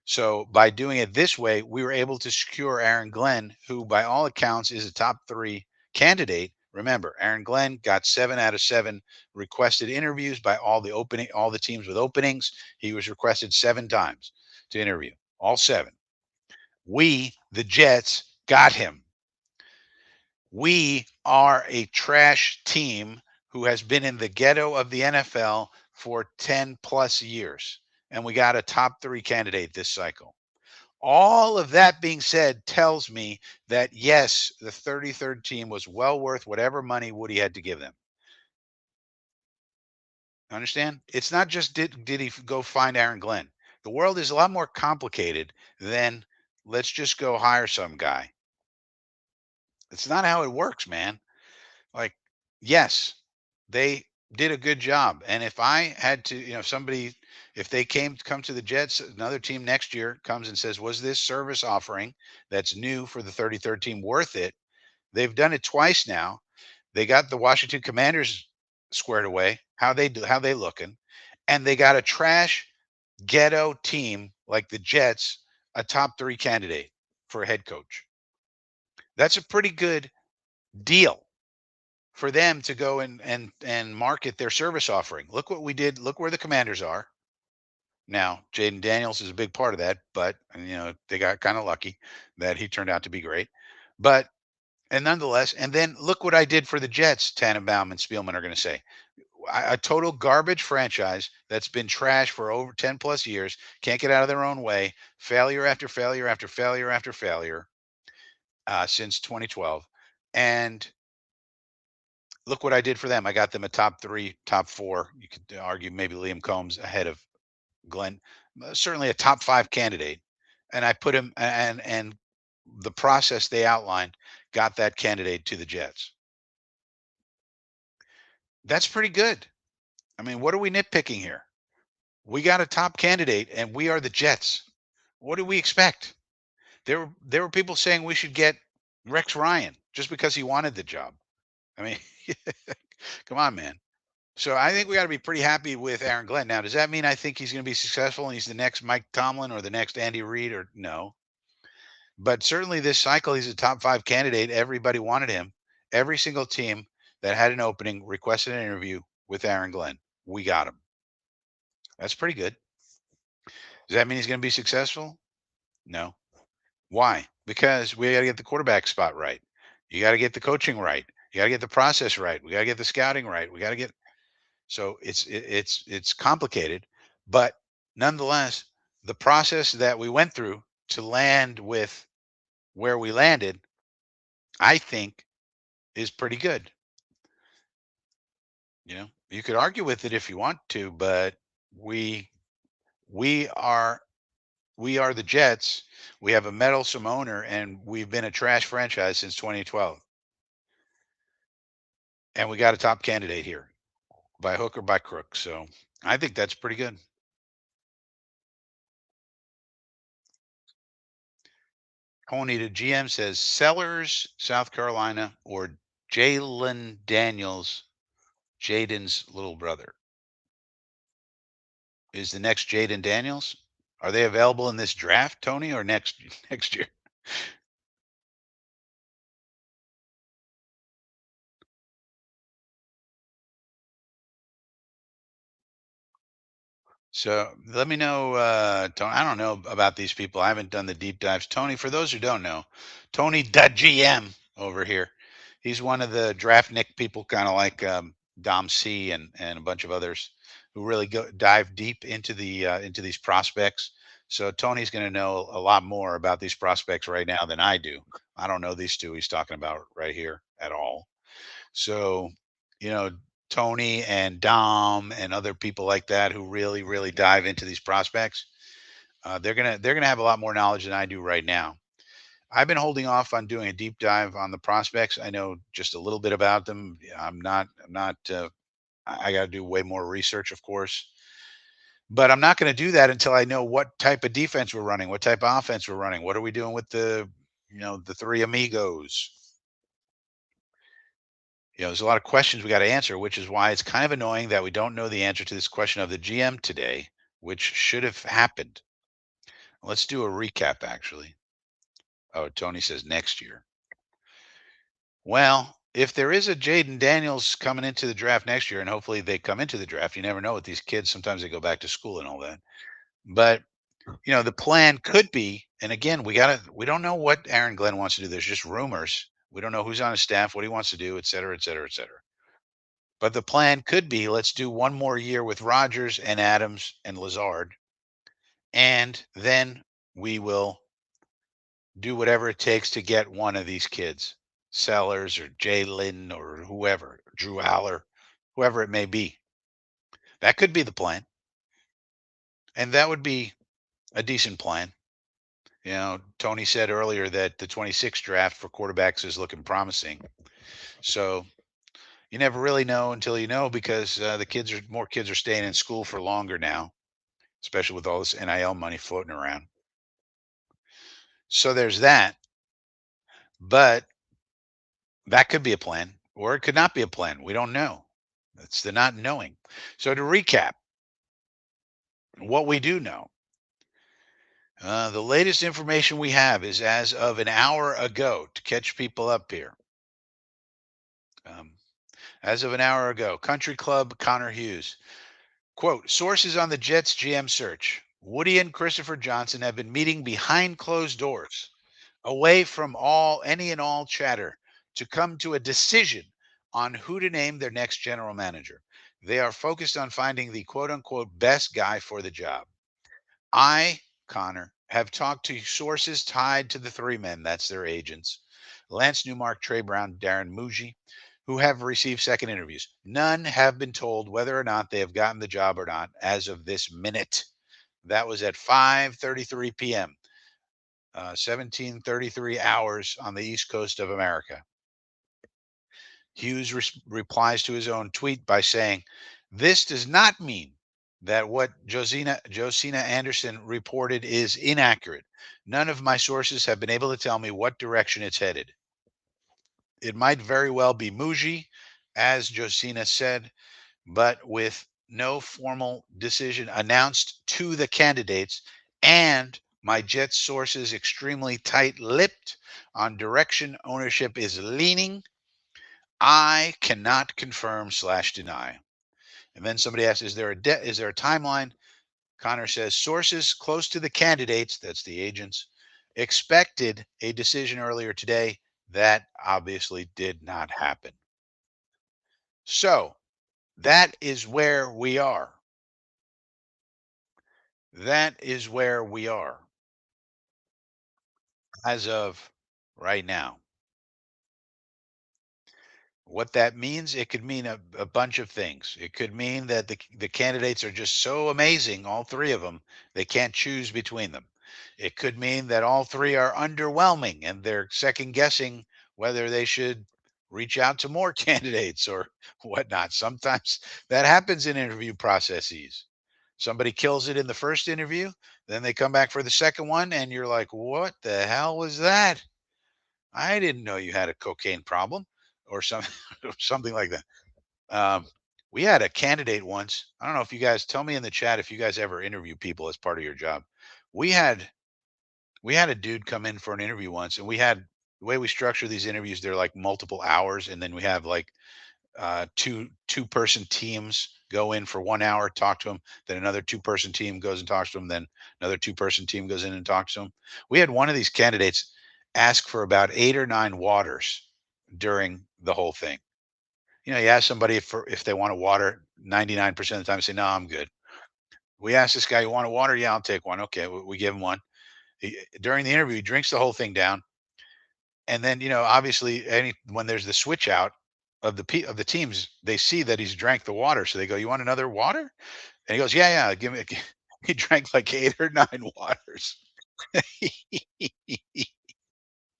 So by doing it this way, we were able to secure Aaron Glenn, who by all accounts is a top 3 candidate. Remember, Aaron Glenn got 7 out of 7 requested interviews by all the teams with openings. He was requested 7 times to interview, all 7. We, the Jets, got him. We are a trash team who has been in the ghetto of the NFL for 10 plus years, and we got a top 3 candidate this cycle. All of that being said tells me that yes, the 33rd team was well worth whatever money Woody had to give them. Understand? It's not just did he go find Aaron Glenn. The world is a lot more complicated than let's just go hire some guy. It's not how it works, man. Like, yes, they did a good job. And if I had to, somebody, if they come to the Jets, another team next year comes and says, was this service offering that's new for the 33rd team worth it? They've done it twice now. They got the Washington Commanders squared away. How they looking? And they got a trash ghetto team like the Jets, a top 3 candidate for a head coach. That's a pretty good deal for them to go and market their service offering. Look what we did. Look where the Commanders are now. Jaden Daniels is a big part of that, but they got kind of lucky that he turned out to be great. But and nonetheless, and then look what I did for the Jets. Tannenbaum and Spielman are going to say a total garbage franchise that's been trash for over 10 plus years, can't get out of their own way, failure after failure after failure after failure since 2012, and look what I did for them. I got them a top 3, top 4. You could argue maybe Liam Combs ahead of Glenn, certainly a top 5 candidate. And I put him and the process they outlined got that candidate to the Jets. That's pretty good. I mean, what are we nitpicking here? We got a top candidate and we are the Jets. What do we expect? There were people saying we should get Rex Ryan just because he wanted the job. I mean, come on, man. So I think we got to be pretty happy with Aaron Glenn. Now, does that mean I think he's going to be successful and he's the next Mike Tomlin or the next Andy Reid or no? But certainly this cycle, he's a top 5 candidate. Everybody wanted him. Every single team that had an opening requested an interview with Aaron Glenn. We got him. That's pretty good. Does that mean he's going to be successful? No. Why? Because we got to get the quarterback spot right. You got to get the coaching right. You got to get the process right. We got to get the scouting right. We got to get So it's complicated, but nonetheless, the process that we went through to land with where we landed, I think, is pretty good. You could argue with it if you want to, but we we are we are the Jets. We have a meddlesome owner, and we've been a trash franchise since 2012, and we got a top candidate here by hook or by crook. So I think that's pretty good. Tony, the GM says Sellers, South Carolina, or Jalen Daniels, Jaden's little brother. Is the next Jaden Daniels? Are they available in this draft, Tony, or next year? So let me know, Tony. I don't know about these people. I haven't done the deep dives. Tony, for those who don't know, Tony the GM over here. He's one of the draft Nick people, kind of like Dom C and a bunch of others who really dive deep into these prospects. So Tony's going to know a lot more about these prospects right now than I do. I don't know these two he's talking about right here at all. So, you know, Tony and Dom and other people like that who really, really dive into these prospects, they're gonna have a lot more knowledge than I do right now. I've been holding off on doing a deep dive on the prospects. I know just a little bit about them. Yeah, I'm not. I got to do way more research, of course, but I'm not going to do that until I know what type of defense we're running, what type of offense we're running. What are we doing with the three amigos? There's a lot of questions we got to answer, which is why it's kind of annoying that we don't know the answer to this question of the GM today, which should have happened. Let's do a recap, actually. Oh, Tony says next year. Well, if there is a Jaden Daniels coming into the draft next year, and hopefully they come into the draft, you never know with these kids. Sometimes they go back to school and all that. But the plan could be, and again, we don't know what Aaron Glenn wants to do. There's just rumors. We don't know who's on his staff, what he wants to do, et cetera, et cetera, et cetera. But the plan could be, let's do one more year with Rodgers and Adams and Lazard, and then we will do whatever it takes to get one of these kids, Sellers or Jalen or whoever, Drew Aller, whoever it may be. That could be the plan. And that would be a decent plan. Tony said earlier that the 26th draft for quarterbacks is looking promising. So you never really know until you know, because more kids are staying in school for longer now, especially with all this NIL money floating around. So there's that. But that could be a plan, or it could not be a plan. We don't know. It's the not knowing. So to recap, what we do know, the latest information we have is as of an hour ago, to catch people up here. As of an hour ago, Country Club Connor Hughes. Quote, sources on the Jets GM search. Woody and Christopher Johnson have been meeting behind closed doors, away from any and all chatter, to come to a decision on who to name their next general manager. They are focused on finding the quote unquote best guy for the job. I, Connor, have talked to sources tied to the three men, that's their agents, Lance Newmark, Trey Brown, Darren Muji, who have received second interviews. None have been told whether or not they have gotten the job or not as of this minute. That was at 5:33 p.m., 17:33 hours on the East Coast of America. Hughes replies to his own tweet by saying, this does not mean that what Josina Anderson reported is inaccurate. None of my sources have been able to tell me what direction it's headed. It might very well be Muji, as Josina said, but with no formal decision announced to the candidates, and my Jets sources extremely tight-lipped on direction ownership is leaning, I cannot confirm/deny. And then somebody asks, is there a timeline? Connor says sources close to the candidates, that's the agents, expected a decision earlier today. That obviously did not happen. So that is where we are. That is where we are as of right now. What that means, it could mean a bunch of things. It could mean that the candidates are just so amazing, all three of them, they can't choose between them. It could mean that all three are underwhelming and they're second guessing whether they should reach out to more candidates or whatnot. Sometimes that happens in interview processes. Somebody kills it in the first interview, then they come back for the second one, and you're like, what the hell was that? I didn't know you had a cocaine problem or something, something like that. Um, we had a candidate once. I don't know if you guys tell me in the chat if you guys ever interview people as part of your job. We had we had a dude come in for an interview once, and we had the way we structure these interviews. They're like multiple hours, and then we have like two-person teams go in for 1 hour, talk to them. Then another two-person team goes and talks to them. Then another two-person team goes in and talks to them. We had one of these candidates ask for about 8 or 9 waters during the whole thing. You ask somebody if they want a water. 99% of the time, they say, "No, I'm good." We asked this guy, "You want a water?" "Yeah, I'll take one." Okay, we give him one. During the interview, he drinks the whole thing down, and then obviously, when there's the switch out of the teams, they see that he's drank the water, so they go, "You want another water?" And he goes, "Yeah, yeah, give me." He drank like 8 or 9 waters.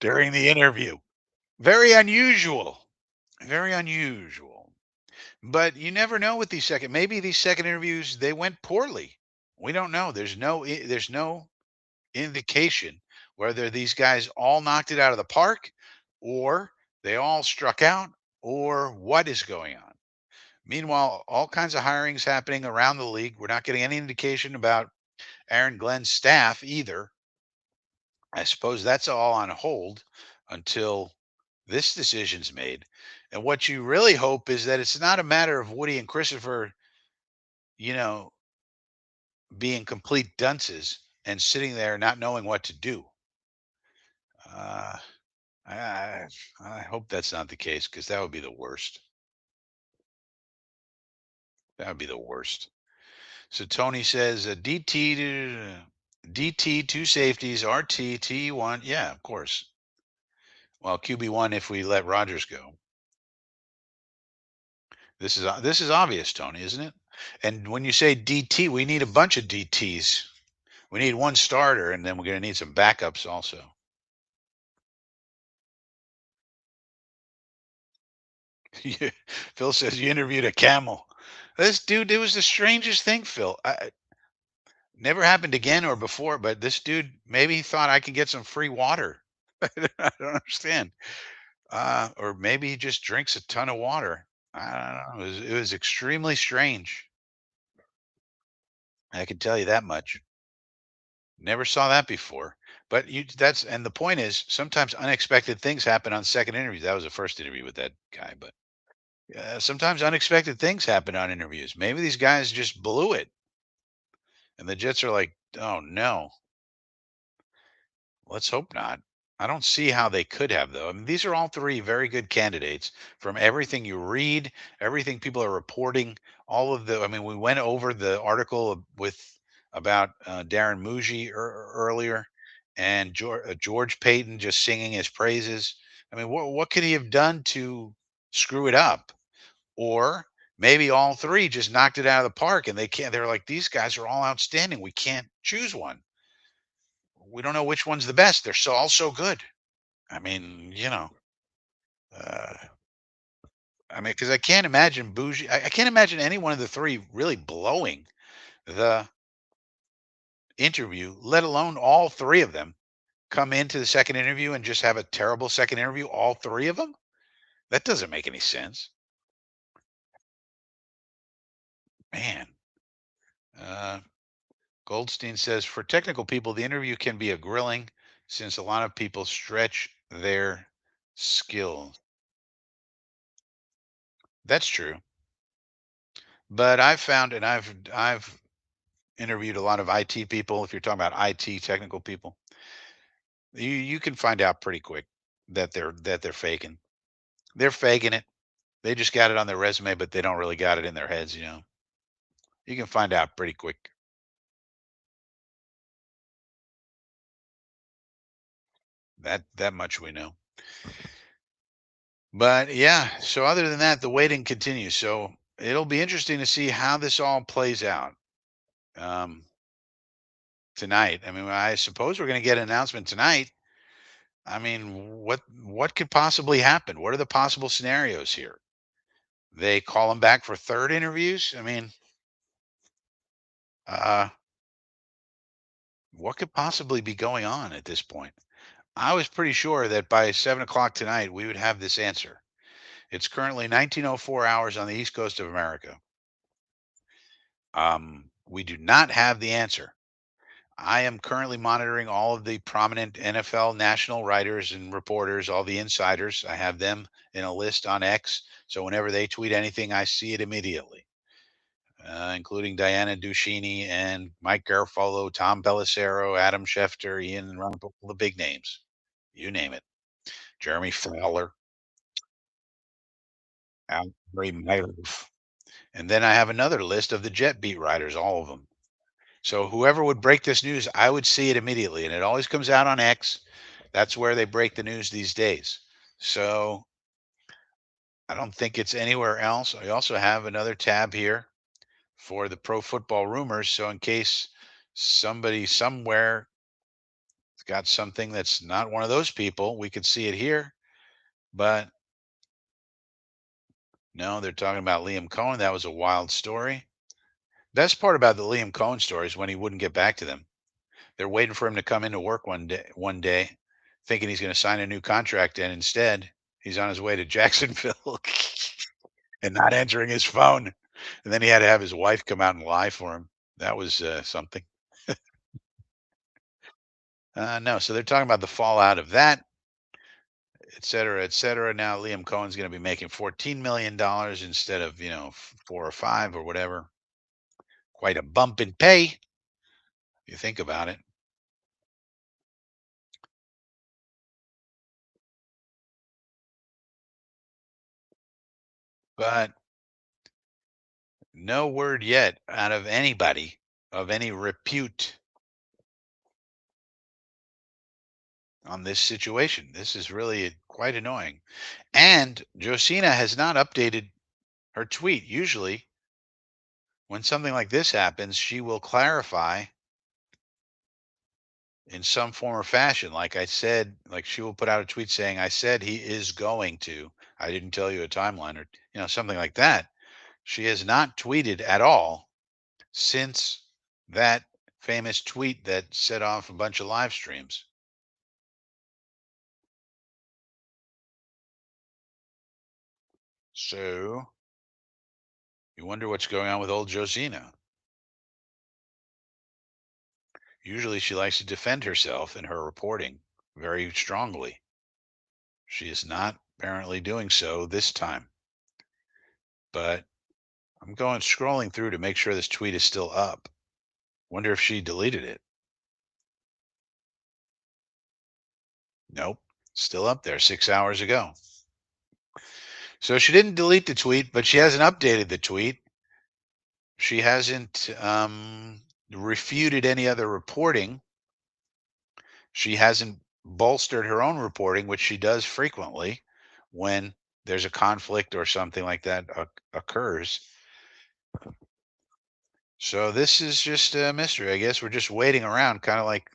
during the interview. Very unusual. Very unusual. But you never know with these second. Maybe these second interviews they went poorly. We don't know. There's no indication whether these guys all knocked it out of the park or they all struck out or what is going on. Meanwhile, all kinds of hirings happening around the league. We're not getting any indication about Aaron Glenn's staff either. I suppose that's all on hold until this decision's made. And what you really hope is that it's not a matter of Woody and Christopher, you know, being complete dunces and sitting there not knowing what to do. Uh, I hope that's not the case because that would be the worst. That would be the worst. So Tony says DT, two safeties, RT, T1. Yeah, of course. Well, QB1 if we let Rodgers go. This is obvious, Tony, isn't it? And when you say DT, we need a bunch of DTs. We need one starter, and then we're going to need some backups also. Yeah, Phil says you interviewed a camel. This dude, it was the strangest thing, Phil. Never happened again or before, but this dude maybe he thought I could get some free water. I don't understand. Or maybe he just drinks a ton of water. I don't know. It was extremely strange. I can tell you that much. Never saw that before. But and the point is sometimes unexpected things happen on second interviews. That was the first interview with that guy, but sometimes unexpected things happen on interviews. Maybe these guys just blew it, and the Jets are like, "Oh no, let's hope not." I don't see how they could have though. I mean, these are all three very good candidates from everything you read, everything people are reporting, all of the. I mean, we went over the article with about Darren Muji earlier, and George Payton just singing his praises. I mean, what could he have done to screw it up? Or maybe all three just knocked it out of the park, and they can't. They're like, these guys are all outstanding. We can't choose one. We don't know which one's the best. They're all so good. I mean, uh, I mean, because I can't imagine Bougie. I can't imagine any one of the three really blowing the interview, let alone all three of them come into the second interview and just have a terrible second interview. All three of them. That doesn't make any sense, man. Uh, Goldstein says for technical people, the interview can be a grilling since a lot of people stretch their skills. That's true. But I've found, and I've interviewed a lot of IT people. If you're talking about IT technical people, you can find out pretty quick that they're faking. They're faking it. They just got it on their resume, but they don't really got it in their heads. You can find out pretty quick. That much we know. But yeah, so other than that, the waiting continues. So it'll be interesting to see how this all plays out um, tonight. I mean, I suppose we're going to get an announcement tonight. I mean, what could possibly happen? What are the possible scenarios here? They call him back for third interviews. I mean, uh, what could possibly be going on at this point? I was pretty sure that by 7 o'clock tonight we would have this answer. It's currently 1904 hours on the east coast of America. We do not have the answer. I am currently monitoring all of the prominent NFL national writers and reporters, all the insiders. I have them in a list on X. So whenever they tweet anything, I see it immediately, including Diana Dushini and Mike Garofalo, Tom Pelissero, Adam Schefter, Ian Rumpel, the big names. You name it. Jeremy Fowler, Murray Meiloof. And then I have another list of the Jet beat writers, all of them. So whoever would break this news, I would see it immediately. And it always comes out on X. That's where they break the news these days. So I don't think it's anywhere else. I also have another tab here for the pro football rumors. So in case somebody somewhere got something that's not one of those people. We could see it here, but no, they're talking about Liam Cohen. That was a wild story. Best part about the Liam Cohen story is when he wouldn't get back to them. They're waiting for him to come into work one day, thinking he's going to sign a new contract, and instead he's on his way to Jacksonville and not answering his phone. And then he had to have his wife come out and lie for him. That was something. No, so they're talking about the fallout of that, et cetera, et cetera. Now Liam Cohen's going to be making $14 million instead of 4 or 5 or whatever. Quite a bump in pay, if you think about it. But no word yet out of anybody of any repute on this situation. This is really quite annoying. And Josina has not updated her tweet. Usually, when something like this happens, she will clarify in some form or fashion. Like I said, like she will put out a tweet saying, I said he is going to. I didn't tell you a timeline or, something like that. She has not tweeted at all since that famous tweet that set off a bunch of live streams. So you wonder what's going on with old Josina. Usually she likes to defend herself in her reporting very strongly. She is not apparently doing so this time. But I'm going scrolling through to make sure this tweet is still up. Wonder if she deleted it. Nope. Still up there 6 hours ago. So she didn't delete the tweet, but she hasn't updated the tweet. She hasn't refuted any other reporting. She hasn't bolstered her own reporting, which she does frequently when there's a conflict or something like that occurs. So this is just a mystery. I guess we're just waiting around, kind of like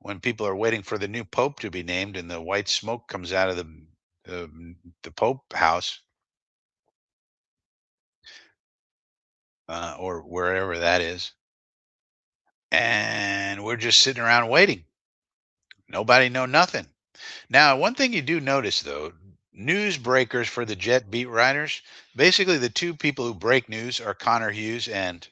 when people are waiting for the new pope to be named and the white smoke comes out of the pope house or wherever that is, and we're just sitting around waiting. Nobody know nothing. Now, one thing you do notice though, news breakers for the Jet beat writers, basically the two people who break news are Connor Hughes and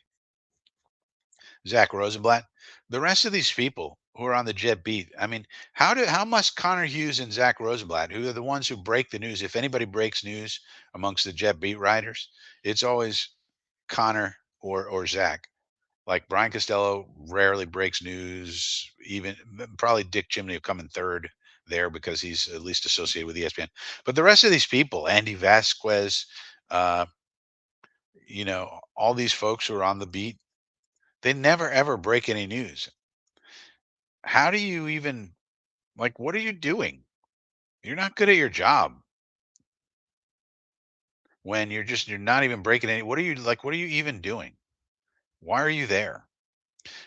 Zach Rosenblatt. The rest of these people who are on the Jet beat, I mean, how must Connor Hughes and Zach Rosenblatt, who are the ones who break the news, if anybody breaks news amongst the Jet beat writers, it's always Connor or Zach. Like Brian Costello rarely breaks news. Even probably Dick Chimney will come in third there because he's at least associated with ESPN. But the rest of these people, Andy Vasquez, uh, all these folks who are on the beat, they never ever break any news. How do you even like? What are you doing? You're not good at your job when you're not even breaking any. What are you like? What are you even doing? Why are you there?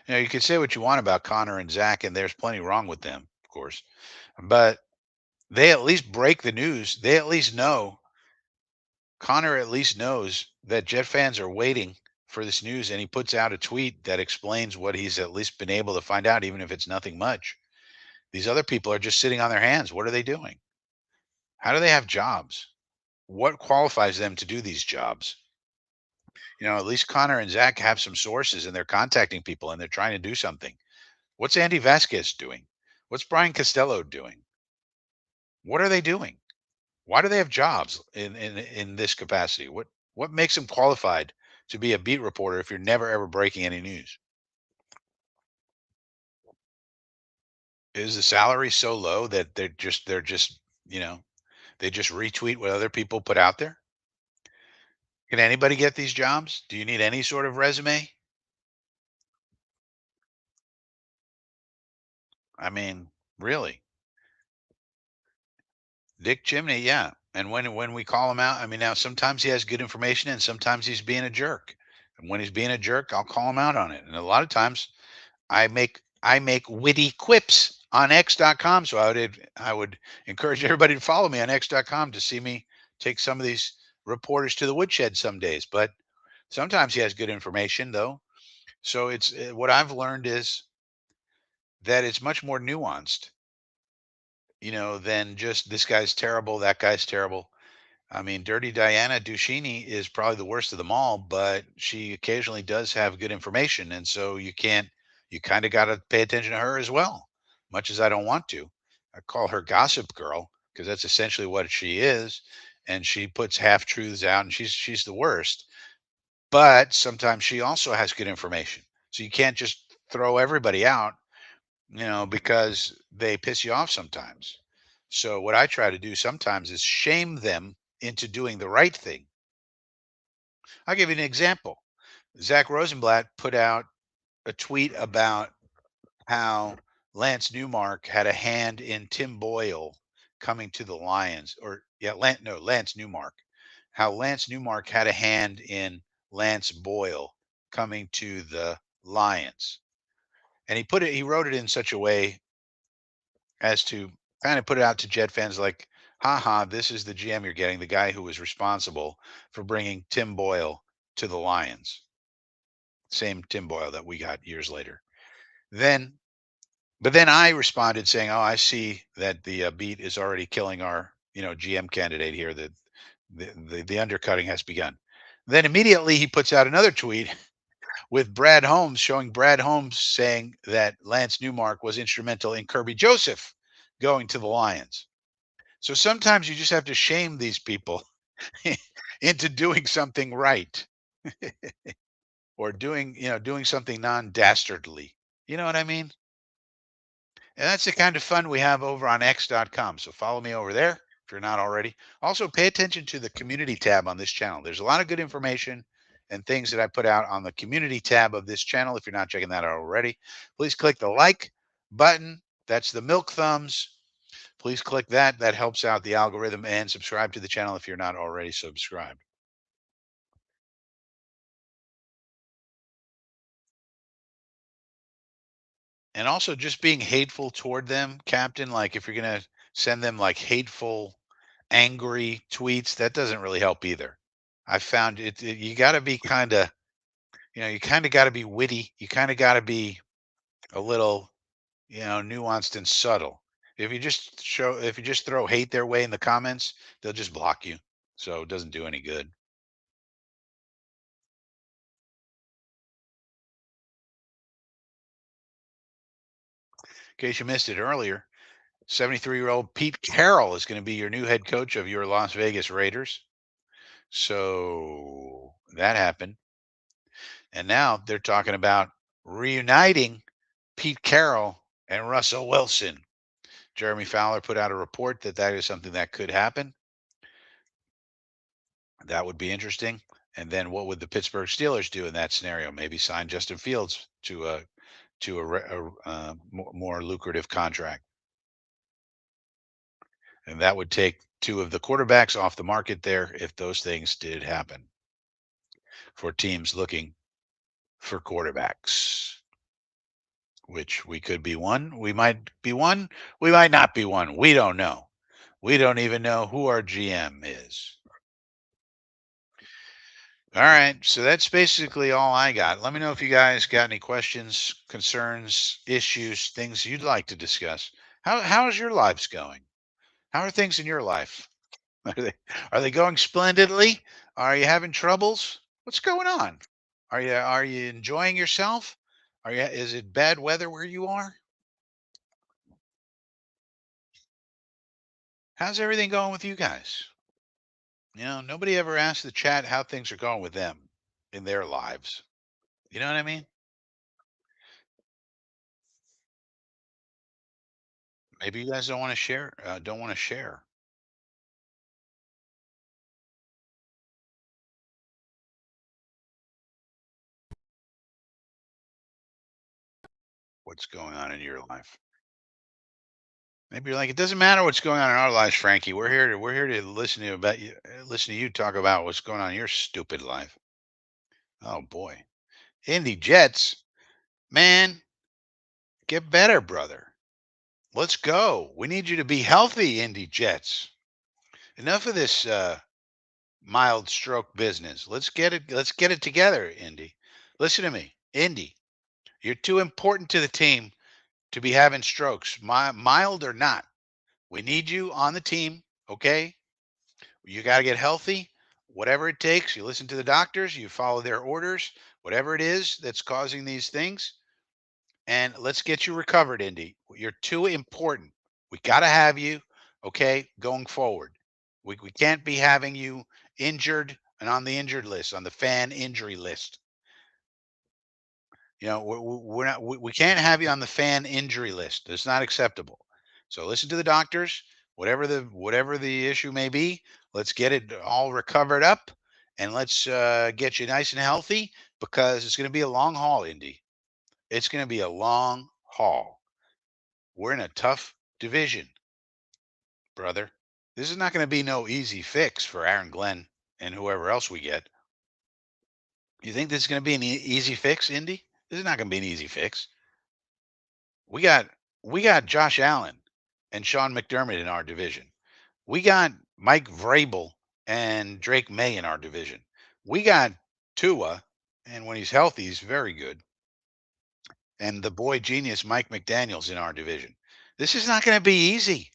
You can say what you want about Connor and Zach, and there's plenty wrong with them, of course. But they at least break the news. They at least know. Connor at least knows that Jet fans are waiting for this news, and he puts out a tweet that explains what he's at least been able to find out, even if it's nothing much. These other people are just sitting on their hands. What are they doing? How do they have jobs? What qualifies them to do these jobs? At least Connor and Zach have some sources and they're contacting people and they're trying to do something. What's Andy Vasquez doing? What's Brian Costello doing? What are they doing? Why do they have jobs in this capacity? What makes them qualified to be a beat reporter if you're never ever breaking any news? Is the salary so low that they're just they just retweet what other people put out there? Can anybody get these jobs? Do you need any sort of resume? I mean, really? Dick Chimney, yeah. And when we call him out, I mean, now sometimes he has good information and sometimes he's being a jerk. And when he's being a jerk, I'll call him out on it. And a lot of times I make witty quips on X.com. So I would encourage everybody to follow me on X.com to see me take some of these reporters to the woodshed some days. But sometimes he has good information, though. So it's what I've learned is that it's much more nuanced, than just this guy's terrible, that guy's terrible. I mean, Dirty Diana Dushini is probably the worst of them all, but she occasionally does have good information. And so you kind of got to pay attention to her as well, much as I don't want to. I call her Gossip Girl because that's essentially what she is. And she puts half truths out and she's the worst. But sometimes she also has good information. So you can't just throw everybody out, because they piss you off sometimes. So what I try to do sometimes is shame them into doing the right thing. I'll give you an example. Zach Rosenblatt put out a tweet about how Lance Newmark had a hand in Tim Boyle coming to the Lions, or yeah, Lance Newmark. How Lance Newmark had a hand in Lance Boyle coming to the Lions. And he wrote it in such a way as to kind of put it out to Jet fans like, haha, this is the GM you're getting, the guy who was responsible for bringing Tim Boyle to the Lions. Same Tim Boyle that we got years later. Then, but then I responded saying, "Oh, I see that the beat is already killing our, GM candidate here. That the undercutting has begun." Then immediately he puts out another tweet with Brad Holmes showing Brad Holmes saying that Lance Newmark was instrumental in Kirby Joseph going to the Lions. So sometimes you just have to shame these people into doing something right or doing something non-dastardly. You know what I mean? And that's the kind of fun we have over on X.com. So follow me over there if you're not already. Also, pay attention to the community tab on this channel. There's a lot of good information and things that I put out on the community tab of this channel. If you're not checking that out already, please click the like button. That's the milk thumbs. Please click that. That helps out the algorithm, and subscribe to the channel if you're not already subscribed. And also just being hateful toward them, Captain. Like if you're going to send them like hateful, angry tweets, that doesn't really help either. I found you got to be kind of, you kind of got to be witty. You kind of got to be a little, nuanced and subtle. If you just throw hate their way in the comments, they'll just block you. So it doesn't do any good. In case you missed it earlier, 73-year-old Pete Carroll is going to be your new head coach of your Las Vegas Raiders. So that happened. And now they're talking about reuniting Pete Carroll and Russell Wilson. Jeremy Fowler put out a report that is something that could happen. That would be interesting. And then what would the Pittsburgh Steelers do in that scenario? Maybe sign Justin Fields to a more lucrative contract. And that would take two of the quarterbacks off the market there if those things did happen for teams looking for quarterbacks, which we could be one. We might be one. We might not be one. We don't know. We don't even know who our GM is. All right. So that's basically all I got. Let me know if you guys got any questions, concerns, issues, things you'd like to discuss. How's your lives going? How are things in your life? Are they are they going splendidly? Are you having troubles? What's going on? Are you enjoying yourself? Is it bad weather where you are? How's everything going with you guys? Nobody ever asks the chat how things are going with them in their lives. You know what I mean? Maybe you guys don't want to share. Don't want to share what's going on in your life. Maybe you're like, it doesn't matter what's going on in our lives, Frankie. We're here to listen to you talk about what's going on in your stupid life. Oh boy, Indy Jets, man, get better, brother. Let's go. We need you to be healthy, Indy Jets. Enough of this mild stroke business. Let's get it. Let's get it together, Indy. Listen to me, Indy. You're too important to the team to be having strokes, mild or not. We need you on the team. Okay, you got to get healthy. Whatever it takes, you listen to the doctors. You follow their orders. Whatever it is that's causing these things, and let's get you recovered, Indy. You're too important. We got to have you, okay, going forward. We can't be having you injured and on the injured list, on the fan injury list. You know, we're not, we can't have you on the fan injury list. It's not acceptable. So listen to the doctors, whatever the issue may be. Let's get it all recovered up, and let's get you nice and healthy because it's going to be a long haul, Indy. It's going to be a long haul. We're in a tough division, brother. This is not going to be no easy fix for Aaron Glenn and whoever else we get. You think this is going to be an easy fix, Indy? This is not going to be an easy fix. We got we got Josh Allen and Sean McDermott in our division. We got Mike Vrabel and Drake May in our division. We got Tua, and when he's healthy, he's very good. And the boy genius Mike McDaniels in our division. This is not going to be easy.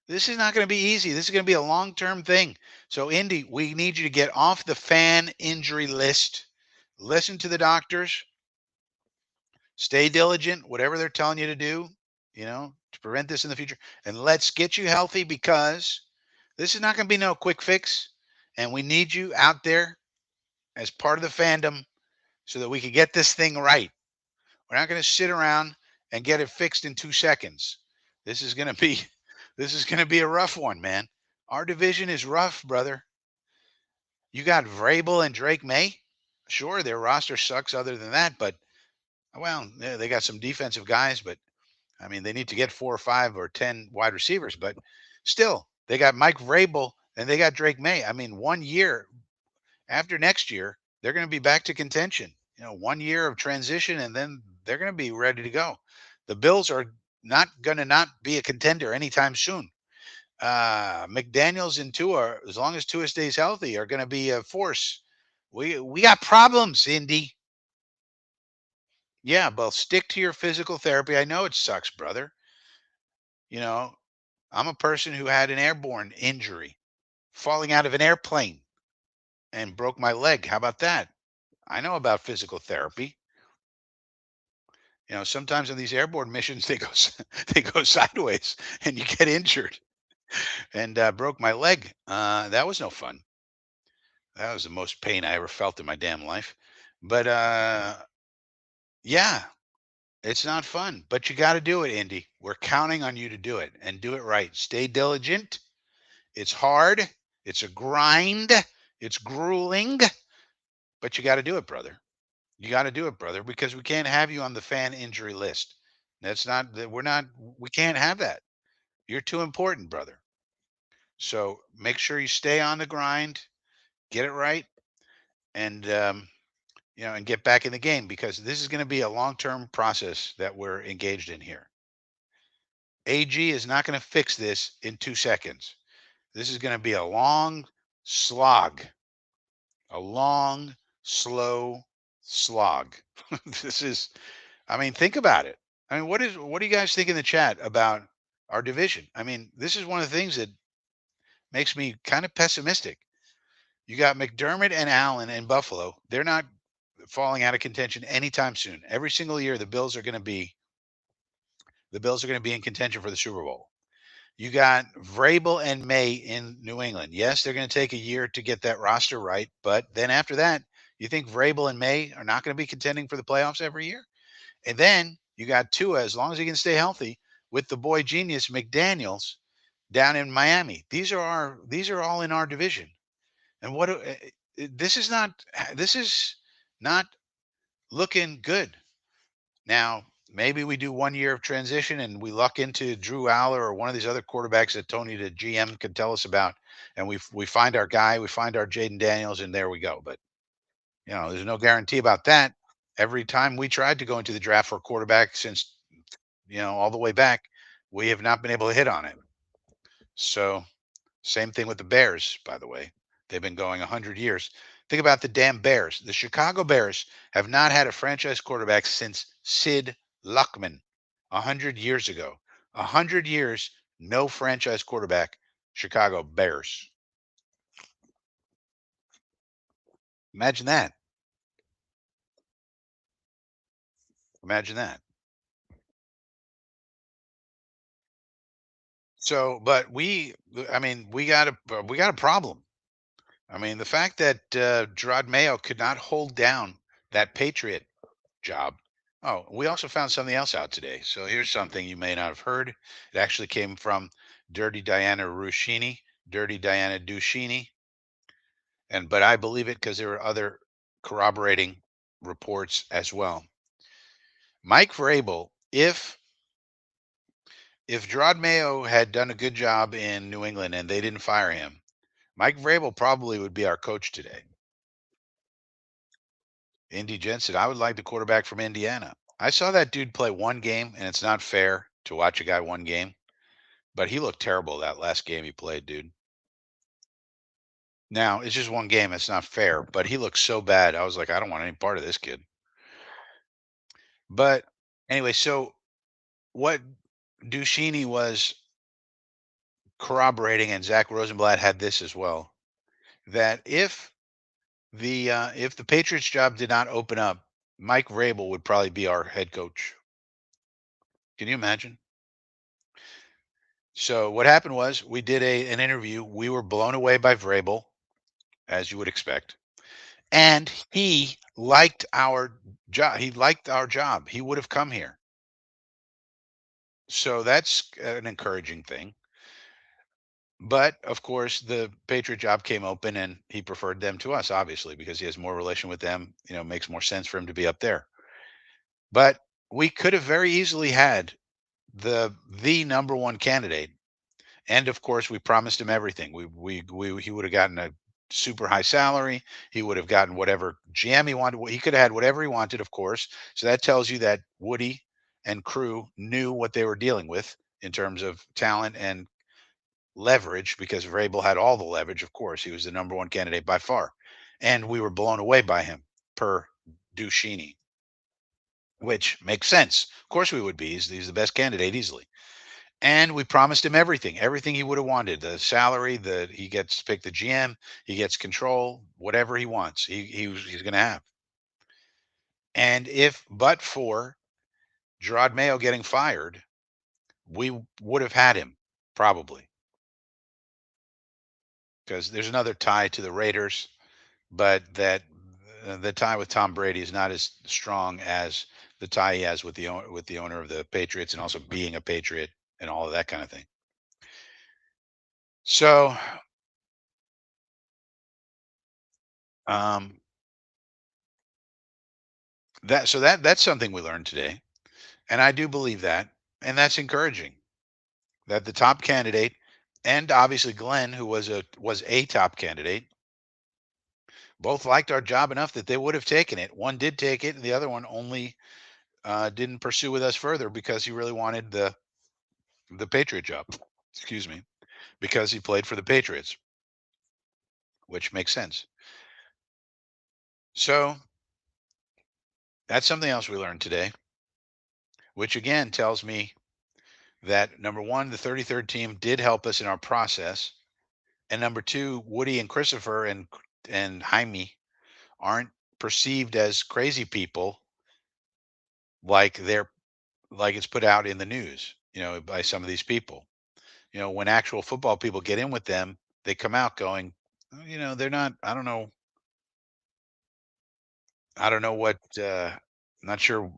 This is not going to be easy. This is going to be a long term thing. So, Indy, we need you to get off the fan injury list. Listen to the doctors. Stay diligent, whatever they're telling you to do, to prevent this in the future. And let's get you healthy because this is not going to be no quick fix. And we need you out there as part of the fandom so that we can get this thing right. We're not going to sit around and get it fixed in 2 seconds. This is going to be this is going to be a rough one, man. Our division is rough, brother. You got Vrabel and Drake May. Sure, their roster sucks other than that, but well, they got some defensive guys, but I mean, they need to get 4 or 5 or 10 wide receivers, but still, they got Mike Vrabel and they got Drake May. I mean, 1 year after next year, they're going to be back to contention. 1 year of transition, and then they're going to be ready to go. The Bills are not going to not be a contender anytime soon. McDaniels and Tua, as long as Tua stays healthy, are going to be a force. We got problems, Indy. Yeah, but stick to your physical therapy. I know it sucks, brother. You know, I'm a person who had an airborne injury, falling out of an airplane and broke my leg. How about that? I know about physical therapy. Sometimes on these airborne missions, they go they go sideways and you get injured. And broke my leg. That was no fun. That was the most pain I ever felt in my damn life. But yeah, it's not fun. But you got to do it, Indy. We're counting on you to do it and do it right. Stay diligent. It's hard. It's a grind. It's grueling. But you got to do it, brother. You got to do it, brother, because we can't have you on the fan injury list. That's not that we're not. We can't have that. You're too important, brother. So make sure you stay on the grind, get it right, and and get back in the game because this is going to be a long-term process that we're engaged in here. AG is not going to fix this in 2 seconds. This is going to be a long slog, a long, slow slog. This is, I mean, think about it. I mean, what do you guys think in the chat about our division? I mean, this is one of the things that makes me kind of pessimistic. You got McDermott and Allen in Buffalo. They're not falling out of contention anytime soon. Every single year, the Bills are going to be in contention for the Super Bowl. You got Vrabel and May in New England. Yes, they're going to take a year to get that roster right, but then after that, you think Vrabel and May are not going to be contending for the playoffs every year? And then you got Tua, as long as he can stay healthy, with the boy genius McDaniels down in Miami. These are all in our division. And this is not looking good. Now, maybe we do 1 year of transition and we luck into Drew Aller or one of these other quarterbacks that Tony, the GM, could tell us about, and we find our guy, we find our Jaden Daniels, and there we go. But there's no guarantee about that. Every time we tried to go into the draft for a quarterback since all the way back, we have not been able to hit on it. So, same thing with the Bears, by the way. They've been going 100 years. Think about the damn Bears. The Chicago Bears have not had a franchise quarterback since Sid Luckman 100 years ago. 100 years, no franchise quarterback. Chicago Bears. Imagine that. Imagine that. So, but I mean, we got a problem. I mean, the fact that Gerard Mayo could not hold down that Patriot job. Oh, we also found something else out today. So here's something you may not have heard. It actually came from Dirty Diana Rushini, Dirty Diana Dushini, and but I believe it because there were other corroborating reports as well. Mike Vrabel, if Gerard Mayo had done a good job in New England and they didn't fire him, Mike Vrabel probably would be our coach today. Indy Jensen, I would like the quarterback from Indiana. I saw that dude play one game, and it's not fair to watch a guy one game, but he looked terrible that last game he played, dude. Now, it's just one game. It's not fair, but he looked so bad. I was like, I don't want any part of this kid. But anyway, so what Duchini was corroborating, and Zach Rosenblatt had this as well, that if the Patriots job did not open up, Mike Vrabel would probably be our head coach. Can you imagine? So what happened was we did an interview. We were blown away by Vrabel, as you would expect, and he liked our job. He liked our job. He would have come here. So that's an encouraging thing. But of course, the Patriot job came open, and he preferred them to us, obviously, because he has more relation with them. You know, it makes more sense for him to be up there. But we could have very easily had the number one candidate. And of course, we promised him everything. He would have gotten a super high salary. He would have gotten whatever GM he wanted. He could have had whatever he wanted, of course. So that tells you that Woody and crew knew what they were dealing with in terms of talent and leverage, because Vrabel had all the leverage. Of course, he was the number one candidate by far, and we were blown away by him per Duchini, which makes sense. Of course, we would be. He's the best candidate easily. And we promised him everything he would have wanted. The salary, he gets to pick the GM, he gets control, whatever he wants, he's going to have. And if but for Gerard Mayo getting fired, we would have had him probably, because there's another tie to the Raiders, but the tie with Tom Brady is not as strong as the tie he has with the owner of the Patriots, and also being a Patriot and all of that kind of thing. So um, that's something we learned today, and I do believe that, and that's encouraging that the top candidate, and obviously Glenn, who was a top candidate, both liked our job enough that they would have taken it. One did take it, and the other one only didn't pursue with us further because he really wanted the Patriot job. Excuse me, because he played for the Patriots, which makes sense. So that's something else we learned today, which again tells me that number one, the 33rd team did help us in our process. And number two, Woody and Christopher and Jaime aren't perceived as crazy people like it's put out in the news, by some of these people. When actual football people get in with them, they come out going, "Oh, they're not, I don't know what not sure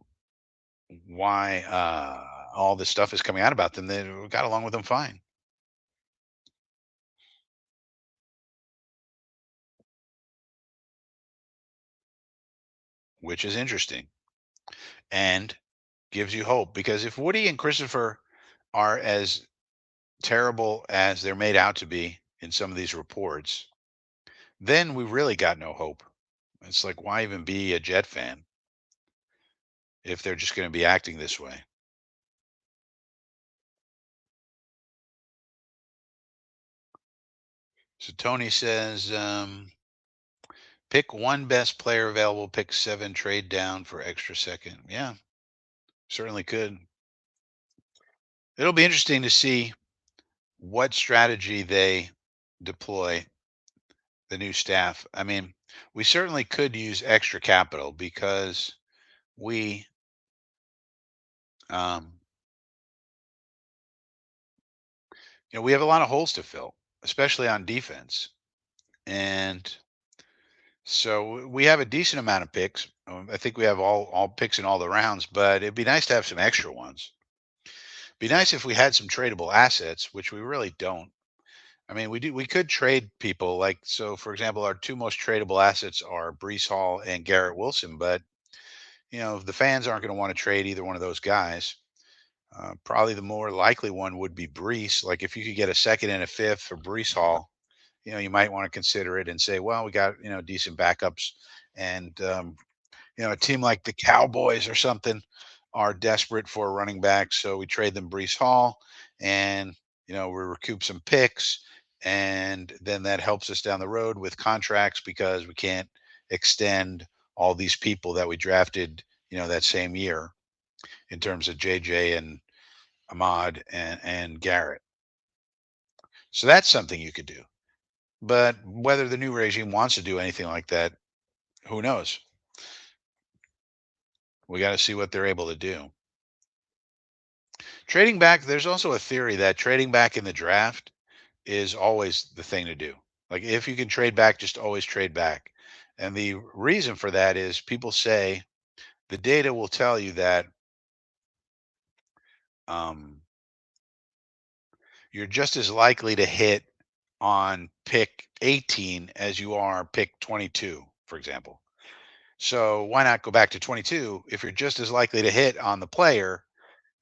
why all this stuff is coming out about them. They got along with them fine," which is interesting and gives you hope, because if Woody and Christopher are as terrible as they're made out to be in some of these reports, then we really got no hope. It's like, why even be a Jet fan if they're just going to be acting this way? So Tony says, pick one best player available, pick 7, trade down for extra second. Yeah, certainly could. It'll be interesting to see what strategy they deploy, the new staff. I mean, we certainly could use extra capital because we um, we have a lot of holes to fill, especially on defense. And so we have a decent amount of picks. I think we have all picks in all the rounds, but it'd be nice to have some extra ones. Be nice if we had some tradable assets, which we really don't. I mean, we could trade people like, so for example, our two most tradable assets are Brees Hall and Garrett Wilson, but the fans aren't going to want to trade either one of those guys. Probably the more likely one would be Brees. Like if you could get a second and a fifth for Brees Hall, you might want to consider it and say, well, we got decent backups, and a team like the Cowboys or something are desperate for a running back, so we trade them Brees Hall, and we recoup some picks, and then that helps us down the road with contracts because we can't extend all these people that we drafted, that same year in terms of JJ and Ahmad and Garrett. So that's something you could do. But whether the new regime wants to do anything like that, who knows? We got to see what they're able to do. Trading back, there's also a theory that trading back in the draft is always the thing to do. Like if you can trade back, just always trade back. And the reason for that is people say the data will tell you that um, you're just as likely to hit on pick 18 as you are pick 22, for example. So why not go back to 22 if you're just as likely to hit on the player,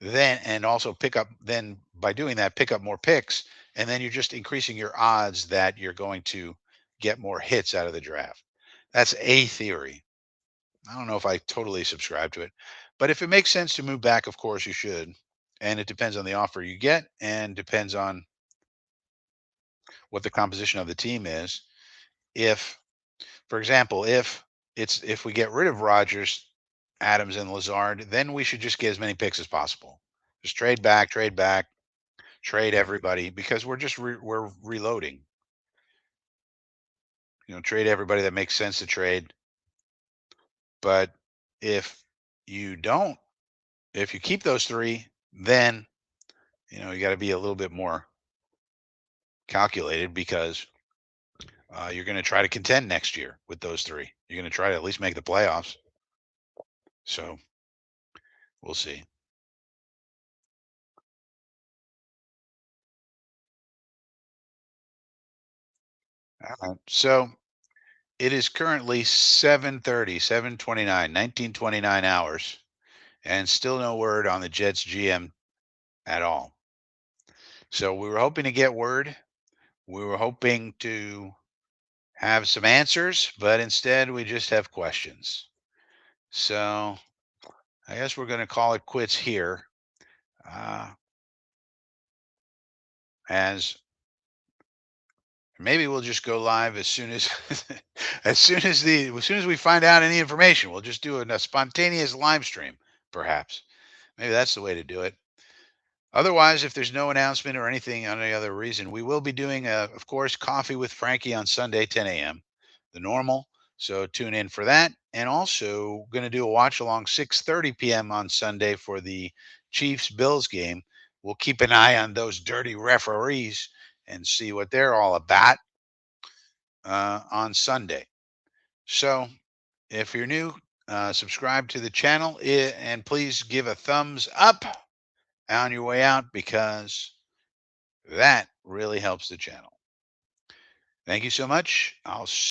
then and also pick up, then by doing that pick up more picks, and then you're just increasing your odds that you're going to get more hits out of the draft. That's a theory. I don't know if I totally subscribe to it, but if it makes sense to move back, of course you should. And it depends on the offer you get and depends on what the composition of the team is. If, for example, if we get rid of Rodgers, Adams, and Lazard, then we should just get as many picks as possible. Just trade back, trade everybody because we're reloading. Trade everybody that makes sense to trade. But if you don't, if you keep those three, then you got to be a little bit more calculated because you're going to try to contend next year with those three. You're going to try to at least make the playoffs. So we'll see. All right. So it is currently 7:30, 7:29, 19:29 hours, and still no word on the Jets GM at all. So we were hoping to get word. We were hoping to have some answers, but instead we just have questions. So I guess we're going to call it quits here. Uh, as maybe we'll just go live as soon as as soon as we find out any information. We'll just do a spontaneous live stream, perhaps. Maybe that's the way to do it. Otherwise, if there's no announcement or anything on any other reason, we will be doing, of course, Coffee with Frankie on Sunday, 10 a.m., the normal. So tune in for that. And also going to do a watch along 6:30 p.m. on Sunday for the Chiefs Bills game. We'll keep an eye on those dirty referees and see what they're all about on Sunday. So if you're new, subscribe to the channel and please give a thumbs up on your way out because that really helps the channel. Thank you so much. I'll